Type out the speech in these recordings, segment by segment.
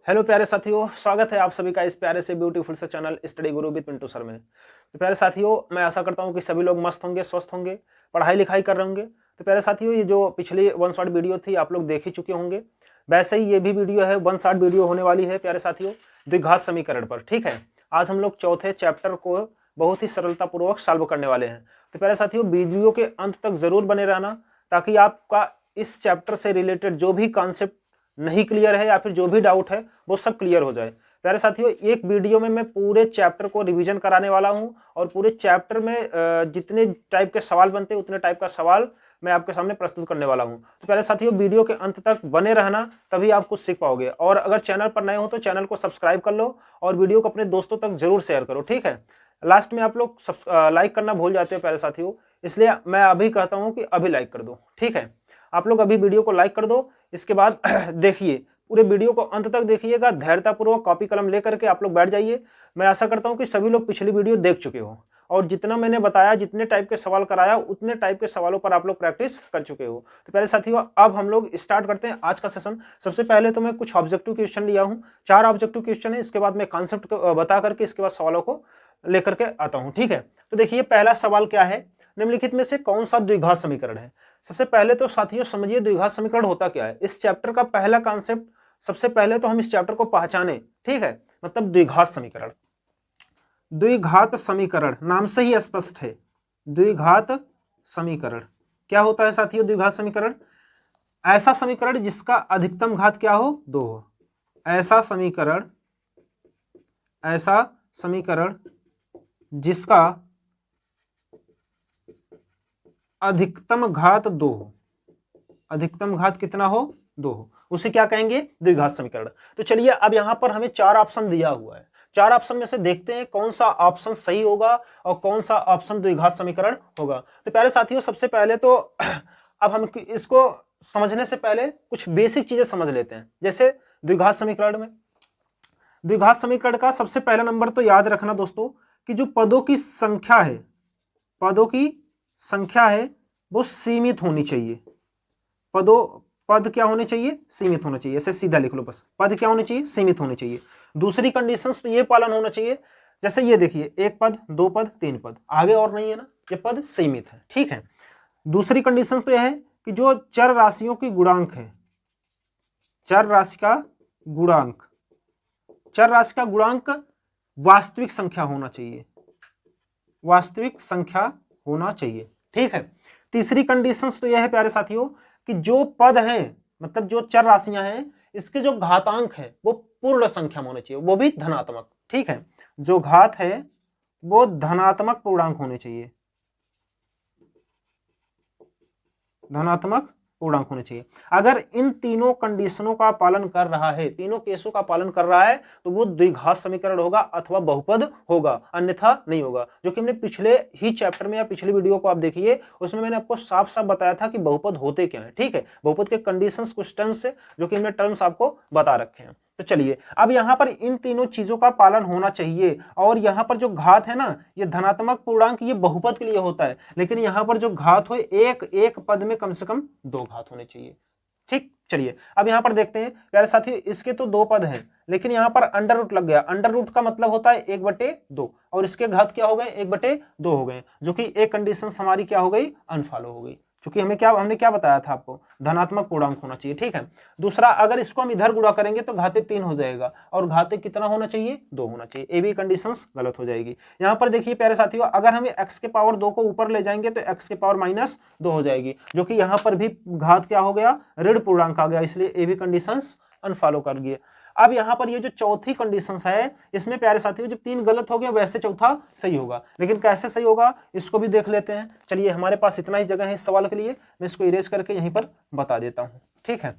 Hello प्यारे साथियों, स्वागत है आप सभी का इस प्यारे से ब्यूटीफुल से channel study Guru with Pintu sir में। तो प्यारे साथियों, मैं आशा करता हूं कि सभी लोग मस्त होंगे, स्वस्थ होंगे, पढ़ाई लिखाई कर रहे होंगे। तो प्यारे साथियों, ये जो पिछली वन शॉट वीडियो थी आप लोग देख ही चुके होंगे। वैसे ही ये भी वीडियो है, वन शॉट वीडियो होने वाली है प्यारे साथियों, द्विघात समीकरण पर। ठीक है, आज हम लोग चौथे चैप्टर को बहुत ही सरलतापूर्वक सॉल्व करने वाले हैं। तो प्यारे साथियों, वीडियो के अंत तक जरूर बने रहना, ताकि आपका इस चैप्टर से रिलेटेड जो भी कॉन्सेप्ट नहीं क्लियर है या फिर जो भी डाउट है वो सब क्लियर हो जाए। प्यारे साथियों, एक वीडियो में मैं पूरे चैप्टर को रिवीजन कराने वाला हूं और पूरे चैप्टर में जितने टाइप के सवाल बनते हैं उतने टाइप का सवाल मैं आपके सामने प्रस्तुत करने वाला हूं। तो प्यारे साथियों, वीडियो के अंत तक बने रहना, तभी आप कुछ सीख पाओगे। और अगर चैनल पर नए हो तो चैनल को सब्सक्राइब कर लो और वीडियो को अपने दोस्तों तक जरूर शेयर करो। ठीक है, लास्ट में आप लोग लाइक करना भूल जाते हो प्यारे साथियों, इसलिए मैं अभी कहता हूं कि अभी लाइक कर दो। ठीक है, आप लोग अभी वीडियो को लाइक कर दो। इसके बाद देखिए, पूरे वीडियो को अंत तक देखिएगा, धैर्यतापूर्वक कॉपी कलम लेकर के आप लोग बैठ जाइए। मैं आशा करता हूं कि सभी लोग पिछली वीडियो देख चुके हो और जितना मैंने बताया, जितने टाइप के सवाल कराया, उतने टाइप के सवालों पर आप लोग प्रैक्टिस कर चुके हो। तो प्यारे साथियों, अब हम लोग स्टार्ट करते हैं आज का सेशन। सबसे पहले तो मैं कुछ ऑब्जेक्टिव क्वेश्चन लिया हूँ, 4 ऑब्जेक्टिव क्वेश्चन है। इसके बाद मैं कॉन्सेप्ट बता करके इसके बाद सवालों को लेकर के आता हूँ। ठीक है, तो देखिए पहला सवाल क्या है, निम्नलिखित में से कौन सा द्विघात समीकरण है। सबसे पहले तो साथियों समझिए द्विघात समीकरण होता क्या है। इस चैप्टर का पहला कॉन्सेप्ट, सबसे पहले तो हम इस चैप्टर को पहचाने। ठीक है, मतलब द्विघात समीकरण। द्विघात समीकरण नाम से ही स्पष्ट है। द्विघात समीकरण क्या होता है साथियों? द्विघात समीकरण ऐसा समीकरण जिसका अधिकतम घात क्या हो? 2 हो। ऐसा समीकरण जिसका अधिकतम घात 2 हो। अधिकतम घात कितना हो? 2 हो, उसे क्या कहेंगे? द्विघात समीकरण। तो चलिए, अब यहां पर हमें 4 ऑप्शन दिया हुआ है। 4 ऑप्शन में से देखते हैं कौन सा ऑप्शन सही होगा और कौन सा ऑप्शन द्विघात समीकरण होगा। तो प्यारे साथियों, सबसे पहले तो अब हम इसको समझने से पहले कुछ बेसिक चीजें समझ लेते हैं। जैसे द्विघात समीकरण में, द्विघात समीकरण का सबसे पहला नंबर तो याद रखना दोस्तों कि जो पदों की संख्या है, पदों की संख्या है वो सीमित होनी चाहिए। पद क्या होने चाहिए? सीमित होना चाहिए। ऐसे सीधा लिख लो बस, पद क्या होने चाहिए? सीमित होने चाहिए। दूसरी कंडीशंस तो ये पालन होना चाहिए, जैसे ये देखिए, 1 पद, 2 पद, 3 पद, आगे और नहीं है ना, ये पद सीमित है। ठीक है, दूसरी कंडीशंस तो यह है कि जो चर राशियों की गुणांक है, चर राशि का गुणांक, चर राशि का गुणांक वास्तविक संख्या होना चाहिए, वास्तविक संख्या होना चाहिए। ठीक है, तीसरी कंडीशंस तो यह है प्यारे साथियों कि जो पद हैं, मतलब जो चर राशियां हैं, इसके जो घातांक है वो पूर्ण संख्या में होने चाहिए, वो भी धनात्मक। ठीक है, जो घात है वो धनात्मक पूर्णांक होने चाहिए, धनात्मक पूर्णांक होने चाहिए। अगर इन तीनों कंडीशनों का पालन कर रहा है, तीनों केसों का पालन कर रहा है, तो वो द्विघात समीकरण होगा अथवा बहुपद होगा, अन्यथा नहीं होगा। जो कि हमने पिछले ही चैप्टर में या पिछली वीडियो को आप देखिए, उसमें मैंने आपको साफ साफ बताया था कि बहुपद होते क्या है। ठीक है, बहुपद के कंडीशंस कुछ टर्म्स है जो कि हमने टर्म्स आपको बता रखे हैं। तो चलिए, अब यहां पर इन तीनों चीजों का पालन होना चाहिए। और यहां पर जो घात है ना, ये धनात्मक पूर्णांक ये बहुपद के लिए होता है, लेकिन यहां पर जो घात हो, एक पद में कम से कम 2 घात होने चाहिए। ठीक, चलिए अब यहां पर देखते हैं प्यारे साथियों, इसके तो 2 पद हैं, लेकिन यहां पर अंडर रूट लग गया। अंडर रूट का मतलब होता है 1/2, और इसके घात क्या हो गए? 1/2 हो गए, जो कि एक कंडीशन हमारी क्या हो गई? अनफॉलो हो गई, क्योंकि हमने क्या बताया था आपको? धनात्मक पूर्णांक होना चाहिए। ठीक है, दूसरा, अगर इसको हम इधर गुणा करेंगे तो घाते 3 हो जाएगा, और घाते कितना होना चाहिए? 2 होना चाहिए। ये भी कंडीशंस गलत हो जाएगी। यहां पर देखिए प्यारे साथियों, अगर हम x के पावर 2 को ऊपर ले जाएंगे तो x के पावर -2 हो जाएगी, जो कि यहां पर भी घात क्या हो गया? ऋण पूर्णांक आ गया, इसलिए ये भी कंडीशंस अनफॉलो कर गए। अब यहां पर ये जो चौथी कंडीशंस है, इसमें प्यारे साथियों जब 3 गलत हो गए वैसे चौथा सही होगा, लेकिन कैसे सही होगा इसको भी देख लेते हैं। चलिए, हमारे पास इतना ही जगह है इस सवाल के लिए, मैं इसको इरेज करके यहीं पर बता देता हूं। ठीक है,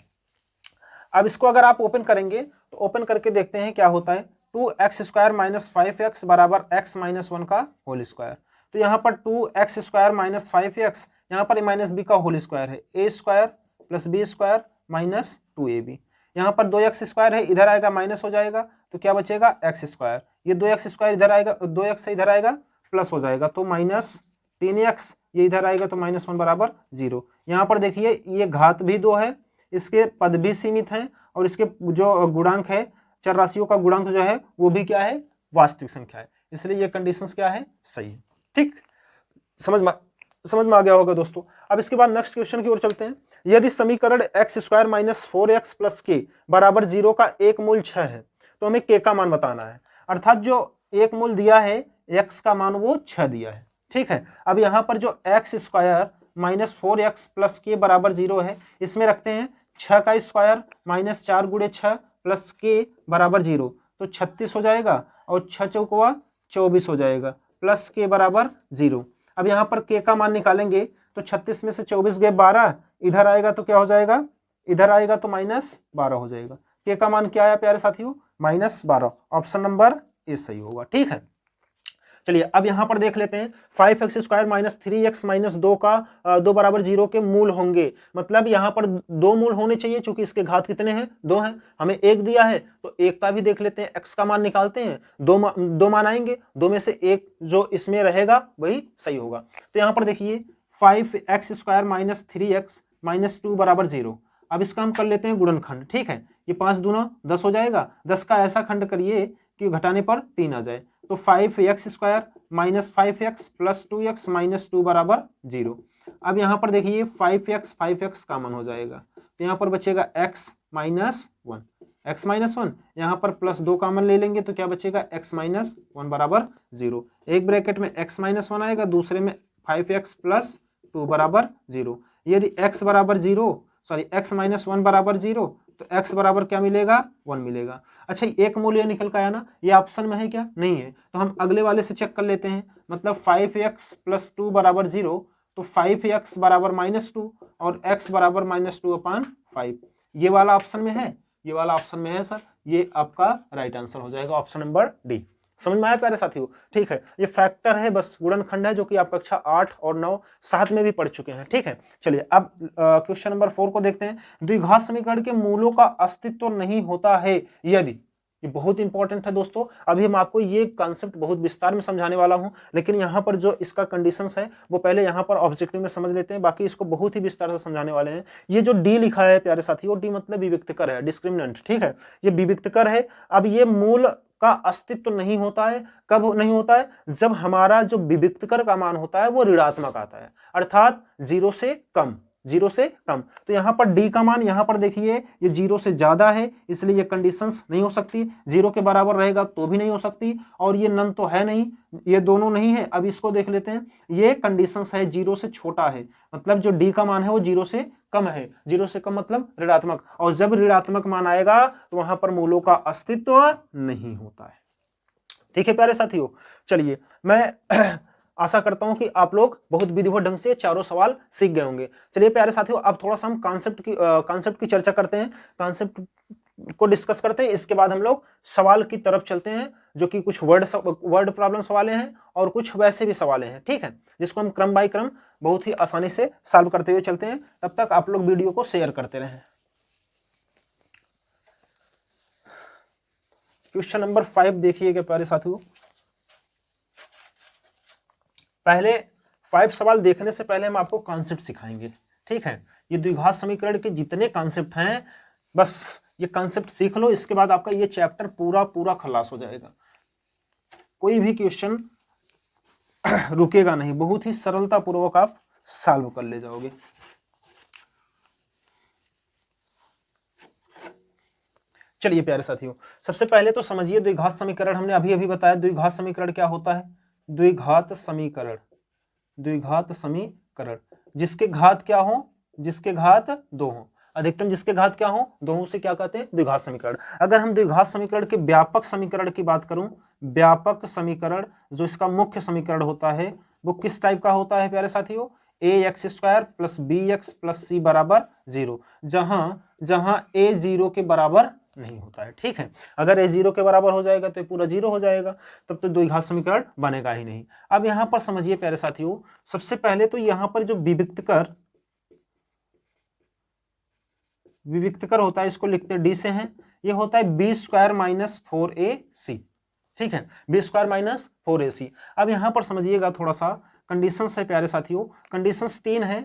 अब इसको अगर आप ओपन करेंगे तो ओपन करके देखते हैं क्या होता है। 2x² - 5x बराबर x - 1 का होल स्क्वायर। तो यहाँ पर 2x² - 5x, यहाँ पर -b का होल स्क्वायर है, a² + b² - 2ab। यहाँ पर 2x² है, इधर आएगा माइनस हो जाएगा, तो क्या बचेगा? x²। ये 2x² इधर आएगा, 2x से इधर आएगा प्लस हो जाएगा, तो -3x, ये इधर आएगा तो -1 बराबर 0। यहाँ पर देखिए ये घात भी 2 है, इसके पद भी सीमित हैं, और इसके जो गुणांक है चर राशियों का गुणांक जो है वो भी क्या है, वास्तविक संख्या है, इसलिए ये कंडीशंस क्या है, सही है। ठीक, समझ में आ गया होगा दोस्तों। अब इसके बाद नेक्स्ट क्वेश्चन की ओर चलते हैं। यदि समीकरण x square minus 4x plus के बराबर 0 का एक मूल 6 है तो हमें के का मान बताना है, अर्थात जो एक मूल दिया है x का मान वो 6 दिया है। ठीक है, अब यहां पर जो x square minus 4x plus के बराबर 0 है, इसमें रखते हैं 6 का स्क्वायर माइनस 4 गुणे 6 प्लस के बराबर 0, तो 36 हो जाएगा और 6 चौकुआ 24 हो जाएगा, प्लस के बराबर 0। अब यहाँ पर के का मान निकालेंगे तो 36 में से 24 गए 12, इधर आएगा तो क्या हो जाएगा, इधर आएगा तो -12 हो जाएगा। के का मान क्या आया प्यारे साथियों, -12। ऑप्शन नंबर ए सही होगा। ठीक है, चलिए अब यहां पर देख लेते हैं 5x square minus 3x minus 2 का 2 बराबर 0 के मूल होंगे, मतलब यहां पर 2 मूल होने चाहिए, क्योंकि इसके घात कितने हैं, 2 हैं, हमें 1 दिया है तो 1 का भी देख लेते हैं, x का मान निकालते हैं, 2 मान आएंगे, 2 में से 1 जो इसमें रहेगा वही सही होगा। तो यहां पर देखिए 5x square minus 3x minus 2 बराबर 0। अब इसका हम कर लेते हैं गुणनखंड। ठीक है, ये 5 दूना 10 हो जाएगा, 10 का ऐसा खंड करिए कि घटाने पर 3 आ जाए, तो 5x square minus 5x plus 2x minus 2 बराबर 0। अब यहाँ पर देखिए 5x कॉमन हो जाएगा, तो यहाँ पर बचेगा x माइनस 1, यहाँ पर प्लस 2 कॉमन ले लेंगे तो क्या बचेगा, x माइनस 1 बराबर 0। एक ब्रैकेट में x माइनस 1 आएगा, दूसरे में 5x प्लस 2 बराबर 0। यदि x बराबर 0, सॉरी x माइनस 1 बराबर 0, तो x बराबर क्या मिलेगा, 1 मिलेगा। अच्छा, एक मूल्य निकल का आया ना, ये ऑप्शन में है क्या, नहीं है, तो हम अगले वाले से चेक कर लेते हैं। मतलब 5x प्लस 2 बराबर 0, तो 5x बराबर -2 और x बराबर -2/5, ये वाला ऑप्शन में है, ये वाला ऑप्शन में है सर, ये आपका राइट आंसर हो जाएगा, ऑप्शन नंबर डी। समझ में आया प्यारे साथियों। ठीक है, ये फैक्टर है, बस गुणनखंड है, जो कि आप कक्षा 8 और 9 7 में भी पढ़ चुके हैं। ठीक है, चलिए अब क्वेश्चन नंबर 4 को देखते हैं। द्विघात समीकरण के मूलों का अस्तित्व नहीं होता है यदि, ये बहुत इंपॉर्टेंट है दोस्तों, अभी हम आपको ये कॉन्सेप्ट बहुत विस्तार में समझाने वाला हूं, लेकिन यहाँ पर जो इसका कंडीशंस है वो पहले यहाँ पर ऑब्जेक्टिव में समझ लेते हैं, बाकी इसको बहुत ही विस्तार से समझाने वाले हैं। ये जो डी लिखा है प्यारे साथियों, डी मतलब विविक्तकर है, डिस्क्रिमिनेंट। ठीक है, ये विविक्तकर है। अब ये मूल का अस्तित्व नहीं होता है, कब नहीं होता है, जब हमारा जो विविक्तकर का मान होता है वो ऋणात्मक आता है, अर्थात 0 से कम, 0 से कम। तो यहां पर डी का मान, यहां पर देखिए ये 0 से ज्यादा है, इसलिए ये कंडीशंस नहीं हो सकती, 0 के बराबर रहेगा तो भी नहीं हो सकती, और ये नन तो है नहीं, ये दोनों नहीं है। अब इसको देख लेते हैं, ये कंडीशंस है 0 से छोटा है, मतलब जो डी का मान है वो 0 से कम है, 0 से कम मतलब ऋणात्मक, और जब ऋणात्मक मान आएगा तो वहां पर मूलों का अस्तित्व नहीं होता है। ठीक है प्यारे साथियों, चलिए मैं आशा करता हूं कि आप लोग बहुत विधिवत ढंग से चारों सवाल सीख गए होंगे। चलिए प्यारे साथियों, अब थोड़ा सा हम कॉन्सेप्ट की चर्चा करते हैं, कॉन्सेप्ट को डिस्कस करते हैं, इसके बाद हम लोग सवाल की तरफ चलते हैं, जो कि कुछ वर्ड प्रॉब्लम सवालें हैं और कुछ वैसे भी सवालें हैं। ठीक है, जिसको हम क्रम बाय क्रम बहुत ही आसानी से सॉल्व करते हुए चलते हैं। तब तक आप लोग वीडियो को शेयर करते रहें। क्वेश्चन नंबर 5 देखिएगा प्यारे साथियों। पहले 5 सवाल देखने से पहले हम आपको कॉन्सेप्ट सिखाएंगे। ठीक है, ये द्विघात समीकरण के जितने कॉन्सेप्ट हैं, बस ये कॉन्सेप्ट सीख लो, इसके बाद आपका ये चैप्टर पूरा खलास हो जाएगा, कोई भी क्वेश्चन रुकेगा नहीं, बहुत ही सरलता पूर्वक आप सॉल्व कर ले जाओगे। चलिए प्यारे साथियों, सबसे पहले तो समझिए द्विघात समीकरण, हमने अभी बताया द्विघात समीकरण क्या होता है। द्विघात समीकरण जिसके घात क्या हो, जिसके घात 2 हो, अधिकतम जिसके घात क्या हो, 2 से क्या कहते हैं, द्विघात समीकरण। अगर हम द्विघात समीकरण के व्यापक समीकरण की बात करूं, व्यापक समीकरण जो इसका मुख्य समीकरण होता है वो किस टाइप का होता है प्यारे साथियों, ax square plus bx plus c बराबर 0, जहां a 0 के बराबर नहीं होता है। ठीक है, अगर a 0 के बराबर हो जाएगा तो ये पूरा 0 हो जाएगा, तब तो द्विघात समीकरण बनेगा ही नहीं। अब यहां पर समझिए प्यारे साथियों, सबसे पहले तो यहां पर जो विविक्तकर होता है, इसको लिखते हैं डी से हैं, ये होता है बी स्क्वायर माइनस 4ac। ठीक है, बी स्क्वायर माइनस 4ac। अब यहां पर समझिएगा थोड़ा सा, कंडीशंस है प्यारे साथियों, कंडीशंस 3 है,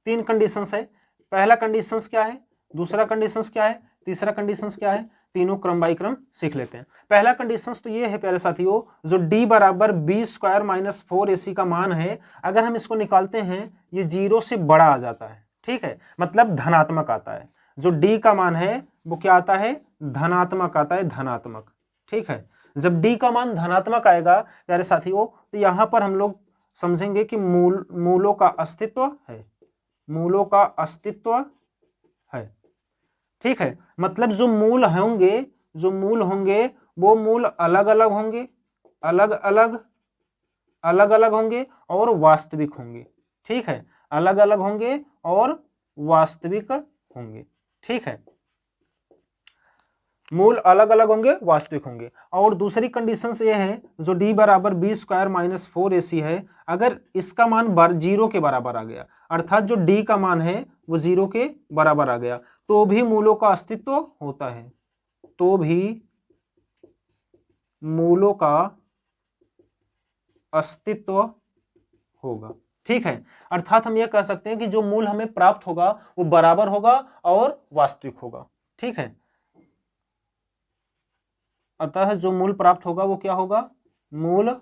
3 कंडीशंस है। पहला कंडीशंस क्या है, दूसरा कंडीशंस क्या है, तीसरा कंडीशंस क्या है, तीनों क्रम बाई क्रम सीख लेते हैं। पहला कंडीशंस तो ये है प्यारे साथियों, जो d बराबर बी स्क्वायर माइनस 4ac का मान है, अगर हम इसको निकालते हैं ये 0 से बड़ा आ जाता है, ठीक है, मतलब धनात्मक आता है। जो d का मान है वो क्या आता है, धनात्मक आता है, धनात्मक, ठीक है। जब d का मान धनात्मक आएगा प्यारे साथियों, तो यहां पर हम लोग समझेंगे कि मूलों का अस्तित्व है, मूलों का अस्तित्व है, ठीक है। मतलब जो मूल होंगे, जो मूल होंगे वो मूल अलग अलग होंगे, अलग अलग, अलग अलग होंगे और वास्तविक होंगे, ठीक है, अलग अलग होंगे और वास्तविक होंगे, ठीक है, मूल अलग अलग होंगे, वास्तविक होंगे। और दूसरी कंडीशन ये है, जो d बराबर बी स्क्वायर माइनस 4ac है, अगर इसका मान 0 के बराबर आ गया, अर्थात जो d का मान है वो 0 के बराबर आ गया, तो भी मूलों का अस्तित्व होता है, तो भी मूलों का अस्तित्व होगा, ठीक है। अर्थात हम यह कह सकते हैं कि जो मूल हमें प्राप्त होगा वो बराबर होगा और वास्तविक होगा, ठीक है। अतः जो मूल प्राप्त होगा वो क्या होगा, मूल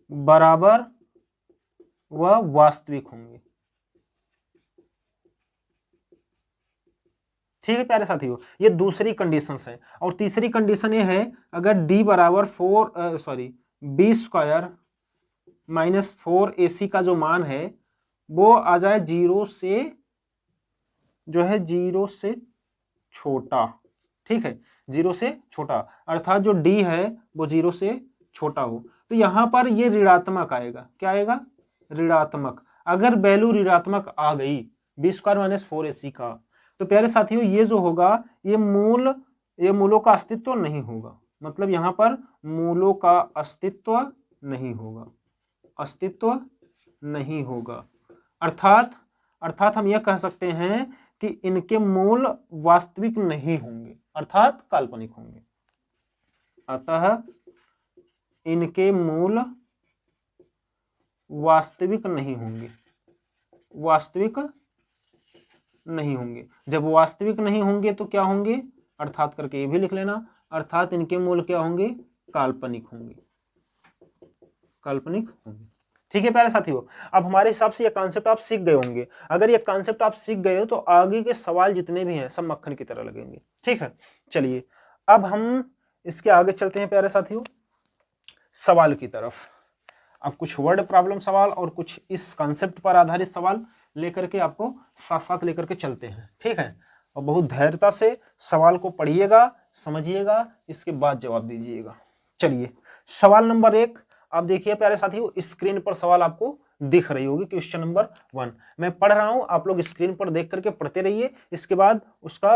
बराबर व वास्तविक होंगे, ठीक है प्यारे साथियों। ये दूसरी कंडीशन है। और तीसरी कंडीशन ये है, अगर d बराबर बी स्क्वायर माइनस 4ac का जो मान है वो आ जाए 0 से, जो है 0 से छोटा, ठीक है, 0 से छोटा, अर्थात जो d है वो 0 से छोटा हो, तो यहां पर ये ऋणात्मक आएगा, क्या आएगा, ऋणात्मक। अगर वैल्यू ऋणात्मक आ गई बी स्क्वायर माइनस 4ac का, तो प्यारे साथियों ये जो होगा ये मूलों का अस्तित्व नहीं होगा, मतलब यहां पर मूलों का अस्तित्व नहीं होगा, अस्तित्व नहीं होगा। अर्थात हम यह कह सकते हैं कि इनके मूल वास्तविक नहीं होंगे, अर्थात काल्पनिक होंगे। अतः इनके मूल वास्तविक नहीं होंगे, वास्तविक नहीं होंगे। जब वास्तविक नहीं होंगे तो क्या होंगे, अर्थात करके ये भी लिख लेना, अर्थात इनके मूल क्या होंगे, काल्पनिक होंगे, काल्पनिक होंगे, ठीक है प्यारे साथियों। अब हमारे हिसाब से ये कॉन्सेप्ट आप सीख गए होंगे। अगर ये कॉन्सेप्ट आप सीख गए हो तो आगे के सवाल जितने भी हैं सब मक्खन की तरह लगेंगे, ठीक है। चलिए अब हम इसके आगे चलते हैं प्यारे साथियों सवाल की तरफ। अब कुछ वर्ड प्रॉब्लम सवाल और कुछ इस कॉन्सेप्ट पर आधारित सवाल लेकर के आपको साथ साथ लेकर के चलते हैं, ठीक है। और बहुत धैर्यता से सवाल को पढ़िएगा, समझिएगा, इसके बाद जवाब दीजिएगा। चलिए सवाल नंबर 1 आप देखिए प्यारे साथियों, स्क्रीन पर सवाल आपको दिख रही होगी, क्वेश्चन नंबर 1 मैं पढ़ रहा हूं, आप लोग स्क्रीन पर देख करके पढ़ते रहिए, इसके बाद उसका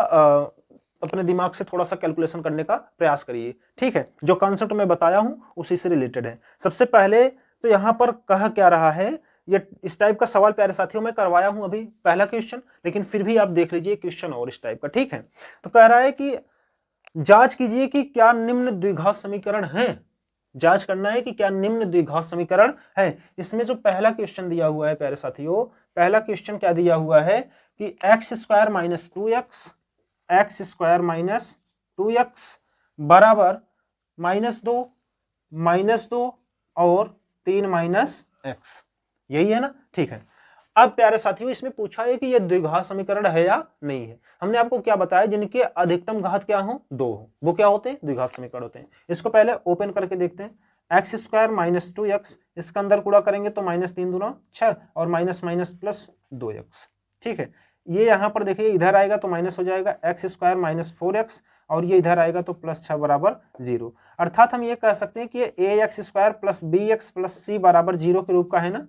अपने दिमाग से थोड़ा सा कैलकुलेशन करने का प्रयास करिए, ठीक है। जो कॉन्सेप्ट मैं बताया हूं उसी से रिलेटेड है। सबसे पहले तो यहां पर कह क्या रहा है, ये इस टाइप का सवाल प्यारे साथियों मैं करवाया हूं अभी पहला क्वेश्चन, लेकिन फिर भी आप देख लीजिए क्वेश्चन और इस टाइप का, ठीक है। तो कह रहा है कि जांच कीजिए कि क्या निम्न द्विघात समीकरण है, जांच करना है कि क्या निम्न द्विघात समीकरण है। इसमें जो पहला क्वेश्चन दिया हुआ है प्यारे साथियों, पहला क्वेश्चन क्या दिया हुआ है कि x square minus 2x, x square minus 2x बराबर -2 और 3 माइनस एक्स, यही है ना, ठीक है। अब प्यारे साथियों इसमें पूछा है कि यह द्विघात समीकरण है या नहीं है। हमने आपको क्या बताया, जिनके अधिकतम घात क्या हो, 2 हो, वो क्या होते हैं, द्विघात समीकरण होते हैं। इसको पहले ओपन करके देखते हैं। एक्स स्क्वायर माइनस 2x, इसका अंदर गुणा करेंगे तो -3 दूना 6 और माइनस माइनस प्लस 2x, ठीक है। ये यहाँ पर देखिए इधर आएगा तो माइनस हो जाएगा, एक्स स्क्वायर माइनस 4x और ये इधर आएगा तो प्लस 6 बराबर 0। अर्थात हम ये कह सकते हैं कि ax square plus bx plus c बराबर 0 के रूप का है ना,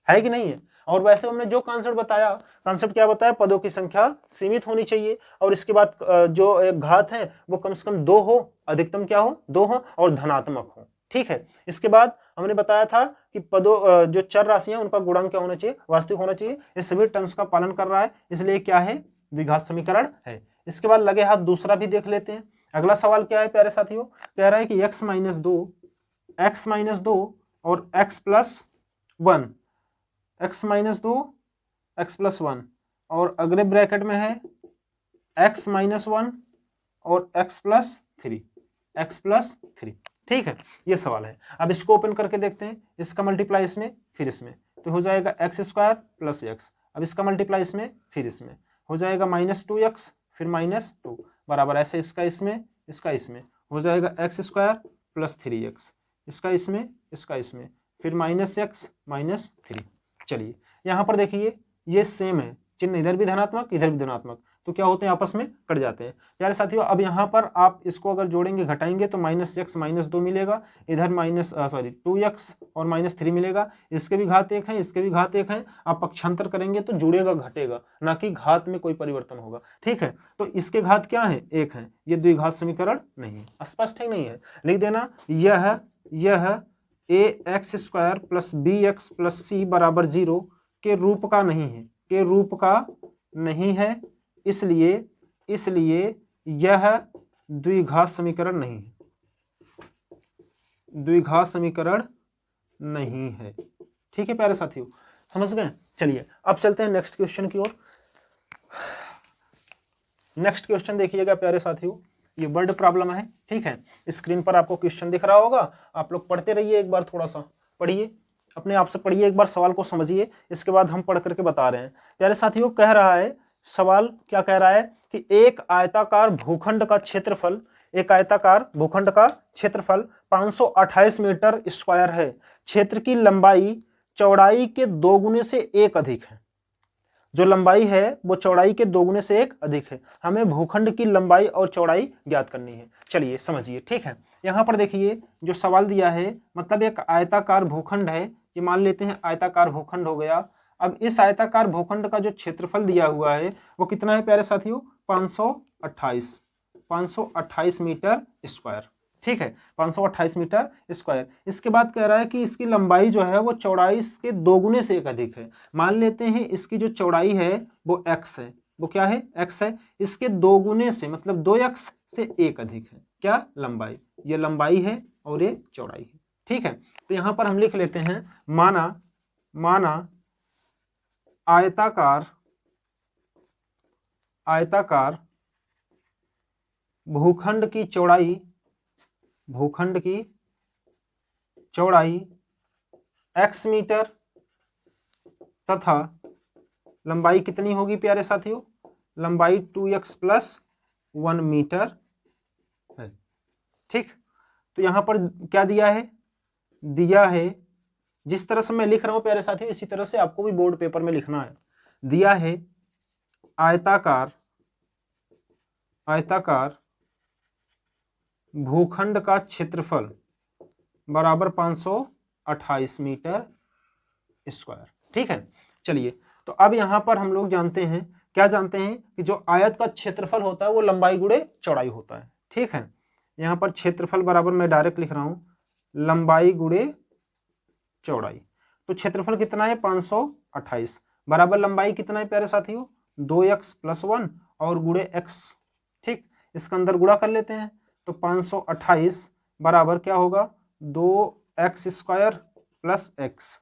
है कि नहीं है। और वैसे हमने जो कॉन्सेप्ट बताया, कॉन्सेप्ट क्या बताया, पदों की संख्या सीमित होनी चाहिए और इसके बाद जो एक घात है वो कम से कम 2 हो, अधिकतम क्या हो, 2 हो और धनात्मक हो, ठीक है। इसके बाद हमने बताया था कि पदों जो चर राशियां उनका गुणांक क्या होना चाहिए, वास्तविक होना चाहिए। ये सभी टर्म्स का पालन कर रहा है, इसलिए क्या है, द्विघात समीकरण है। इसके बाद लगे हाथ दूसरा भी देख लेते हैं। अगला सवाल क्या है प्यारे साथियों, कह रहा है कि x माइनस 2 और x plus 1, x minus 2 x plus 1 और अगले ब्रैकेट में है x माइनस 1 और x+3, x+3। ठीक है, ये सवाल है। अब इसको ओपन करके देखते हैं, इसका मल्टीप्लाई इसमें फिर इसमें, तो हो जाएगा x² + x। अब इसका मल्टीप्लाई इसमें फिर इसमें, हो जाएगा -2x फिर -2 बराबर ऐसे इसका इसमें हो जाएगा x² + 3x, इसका इसमें फिर -x -3। चलिए यहाँ पर देखिए ये सेम है, चिन्ह इधर भी धनात्मक इधर भी धनात्मक, तो क्या होते हैं आपस में कट जाते हैं प्यारे साथियों। अब यहाँ पर आप इसको अगर जोड़ेंगे घटाएंगे तो -x -2 मिलेगा, इधर 2x और -3 मिलेगा, इसके भी घात 1 है इसके भी घात 1 है। आप पक्षांतर करेंगे तो जुड़ेगा घटेगा, ना कि घात में कोई परिवर्तन होगा। ठीक है, तो इसके घात क्या है 1 है, ये द्विघात समीकरण नहीं है, स्पष्ट है नहीं है, लिख देना यह ax² + bx + c = 0 के रूप का नहीं है, इसलिए यह द्विघात समीकरण नहीं है। ठीक है प्यारे साथियों, समझ गए। चलिए अब चलते हैं नेक्स्ट क्वेश्चन की ओर। नेक्स्ट क्वेश्चन देखिएगा प्यारे साथियों, ये वर्ड प्रॉब्लम है। ठीक है, स्क्रीन पर आपको क्वेश्चन दिख रहा होगा, आप लोग पढ़ते रहिए, एक बार थोड़ा सा पढ़िए, अपने आप से पढ़िए, एक बार सवाल को समझिए, इसके बाद हम पढ़ करके बता रहे हैं। प्यारे साथियों कह रहा है, सवाल क्या कह रहा है कि एक आयताकार भूखंड का क्षेत्रफल 528 मीटर स्क्वायर है, क्षेत्र की लंबाई चौड़ाई के 2 गुने से 1 अधिक है। जो लंबाई है वो चौड़ाई के 2 गुने से 1 अधिक है, हमें भूखंड की लंबाई और चौड़ाई ज्ञात करनी है। चलिए समझिए। ठीक है, यहाँ पर देखिए जो सवाल दिया है, मतलब एक आयताकार भूखंड है, ये मान लेते हैं आयताकार भूखंड हो गया। अब इस आयताकार भूखंड का जो क्षेत्रफल दिया हुआ है वो कितना है प्यारे साथियों, 528 मीटर स्क्वायर। ठीक है, 528 मीटर स्क्वायर। इसके बाद कह रहा है कि इसकी लंबाई जो है वो चौड़ाई के 2 गुने से 1 अधिक है। मान लेते हैं इसकी जो चौड़ाई है वो x है, वो क्या है x है, इसके 2 गुने से मतलब 2x से 1 अधिक है क्या, लंबाई। ये लंबाई है और ये चौड़ाई है। ठीक है, तो यहां पर हम लिख लेते हैं, माना आयताकार भूखंड की चौड़ाई x मीटर तथा लंबाई कितनी होगी प्यारे साथियों, लंबाई 2x + 1 मीटर है। ठीक, तो यहां पर क्या दिया है, जिस तरह से मैं लिख रहा हूं प्यारे साथियों इसी तरह से आपको भी बोर्ड पेपर में लिखना है। दिया है आयताकार भूखंड का क्षेत्रफल बराबर 528 मीटर स्क्वायर। ठीक है, चलिए तो अब यहां पर हम लोग जानते हैं कि जो आयत का क्षेत्रफल होता है वो लंबाई गुणे चौड़ाई होता है। ठीक है, यहां पर क्षेत्रफल बराबर मैं डायरेक्ट लिख रहा हूं लंबाई गुणे चौड़ाई। तो क्षेत्रफल कितना है 528 बराबर लंबाई कितना है प्यारे साथियों, 2x + 1 और गुणे x। ठीक, इसका अंदर गुणा कर लेते हैं, तो 528 बराबर क्या होगा, 2x² + x।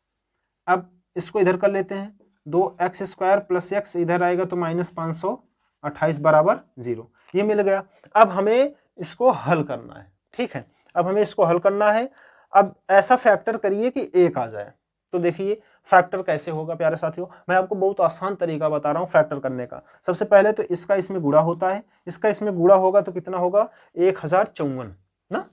अब इसको इधर कर लेते हैं, 2x² + x इधर आएगा तो -528 बराबर 0, ये मिल गया। अब हमें इसको हल करना है। ठीक है, अब हमें इसको हल करना है। अब ऐसा फैक्टर करिए कि 1 आ जाए। तो देखिए फैक्टर कैसे होगा प्यारे साथियों, मैं आपको बहुत आसान तरीका बता रहा हूं फैक्टर करने का। सबसे पहले तो इसका इसमें गुणा होता है, इसका इसमें गुणा होगा तो कितना होगा 1054 ना,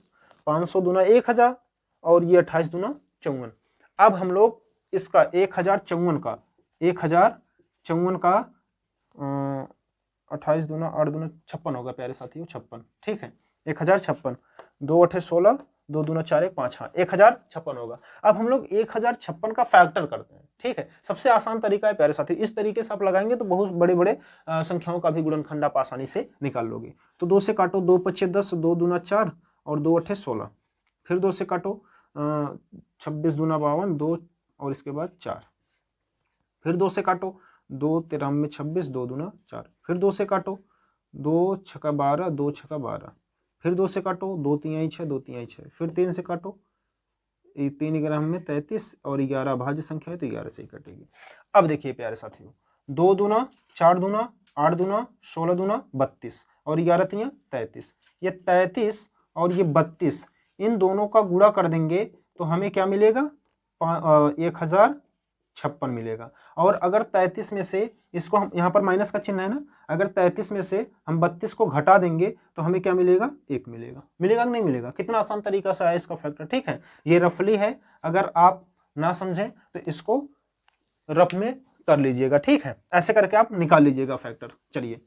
500 दूना 1000 और ये 28 दूना 54। अब हम लोग इसका 1054 का 28 दूना 8 दूना 56 होगा प्यारे साथियों, 56। ठीक है, 1056, 2 8 16, 2 दूना 4 1 5, हाँ 1056 होगा। अब हम लोग 1056 का फैक्टर करते हैं। ठीक है, सबसे आसान तरीका है प्यारे साथियों, इस तरीके से आप लगाएंगे तो बहुत बड़े बड़े संख्याओं का भी गुणनखंड आप आसानी से निकाल लोगे। तो 2 से काटो, 2 5 10, 2 दूना 4 और 2 8 16, फिर 2 से काटो 26 दूना 52, 2 और इसके बाद 4, फिर 2 से काटो, 2 13 26, 2 दूना 4, फिर 2 से काटो, 2 छक्का 12, 2 छक्का 12, फिर 2 से काटो, 2 3 6, 2 3 6, फिर 3 से काटो, 3 ग्राम में 33 और 11 भाज्य संख्या है तो 11 से ही कटेगी। अब देखिए प्यारे साथियों, 2 दूना 4 दूना 8 दूना 16 दूना 32 और 11 3 33। ये 33 और ये 32 इन दोनों का गुणा कर देंगे तो हमें क्या मिलेगा? 1056 मिलेगा। और अगर 33 में से इसको हम यहाँ पर माइनस का चिन्ह है ना, अगर 33 में से हम 32 को घटा देंगे तो हमें क्या मिलेगा? 1 मिलेगा। मिलेगा कि नहीं मिलेगा? कितना आसान तरीका से आया इसका फैक्टर। ठीक है, ये रफली है, अगर आप ना समझें तो इसको रफ में कर लीजिएगा। ठीक है, ऐसे करके आप निकाल लीजिएगा फैक्टर। चलिए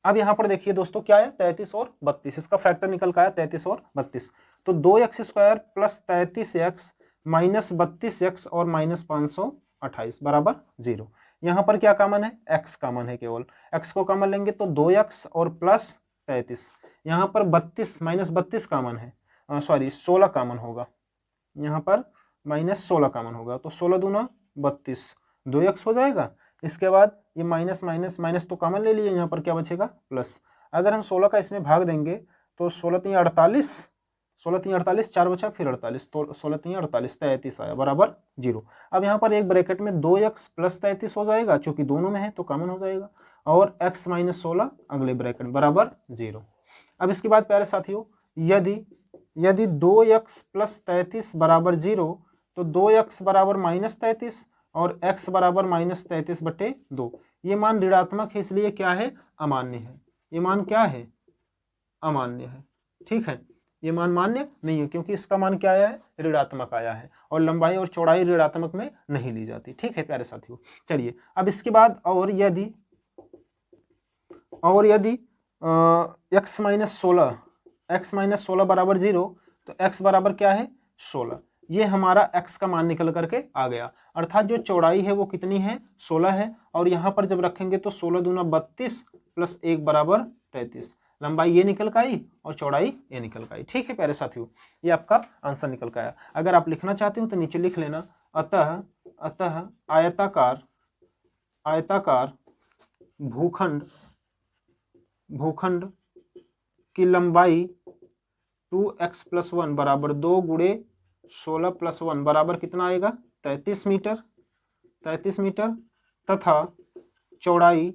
अब यहाँ पर देखिए दोस्तों क्या है? 33 और 32, इसका फैक्टर निकल का आया 33 और 32। तो 2x² plus 33x minus 32x और माइनस 528 बराबर 0। यहाँ पर क्या कॉमन है? x कॉमन है, केवल x को कॉमन लेंगे तो 2x और प्लस 33। यहाँ पर 32 माइनस 32 कॉमन है, सॉरी 16 कॉमन होगा, यहाँ पर माइनस 16 कॉमन होगा। तो 16 दूना 32, 2x हो जाएगा। इसके बाद ये माइनस माइनस माइनस तो कॉमन ले लिए, यहाँ पर क्या बचेगा? प्लस। अगर हम 16 का इसमें भाग देंगे तो 16 3 48, 16 3 48, 4 बचा फिर 48, तो 16 3 48, 33 आया बराबर 0। अब यहाँ पर एक ब्रैकेट में 2x प्लस 33 हो जाएगा, चूंकि दोनों में है तो कॉमन हो जाएगा, और x माइनस 16 अगले ब्रैकेट बराबर 0। अब इसके बाद प्यारे साथियों, यदि 2x प्लस 33 बराबर 0 तो 2x बराबर माइनस 33 और x बराबर माइनस 33/2। ये मान ऋणात्मक है, इसलिए क्या है? अमान्य है। ये मान क्या है? अमान्य है। ठीक है, ये मान मान्य नहीं है क्योंकि इसका मान क्या आया है? ऋणात्मक आया है, और लंबाई और चौड़ाई ऋणात्मक में नहीं ली जाती। ठीक है प्यारे साथियों, चलिए अब इसके बाद और यदि x माइनस 16 बराबर 0 तो x बराबर क्या है? 16। ये हमारा x का मान निकल करके आ गया, अर्थात जो चौड़ाई है वो कितनी है? 16 है, और यहाँ पर जब रखेंगे तो 16 दूना 32 प्लस 1 बराबर 33। लंबाई ये निकल कर आई और चौड़ाई ये निकल कर आई। ठीक है प्यारे साथियों, ये आपका आंसर निकल कर आया। अगर आप लिखना चाहते हो तो नीचे लिख लेना, अतः आयताकार भूखंड की लंबाई 2x प्लस 1 बराबर 2 गुणे 16 प्लस 1 बराबर कितना आएगा? 33 मीटर, तथा चौड़ाई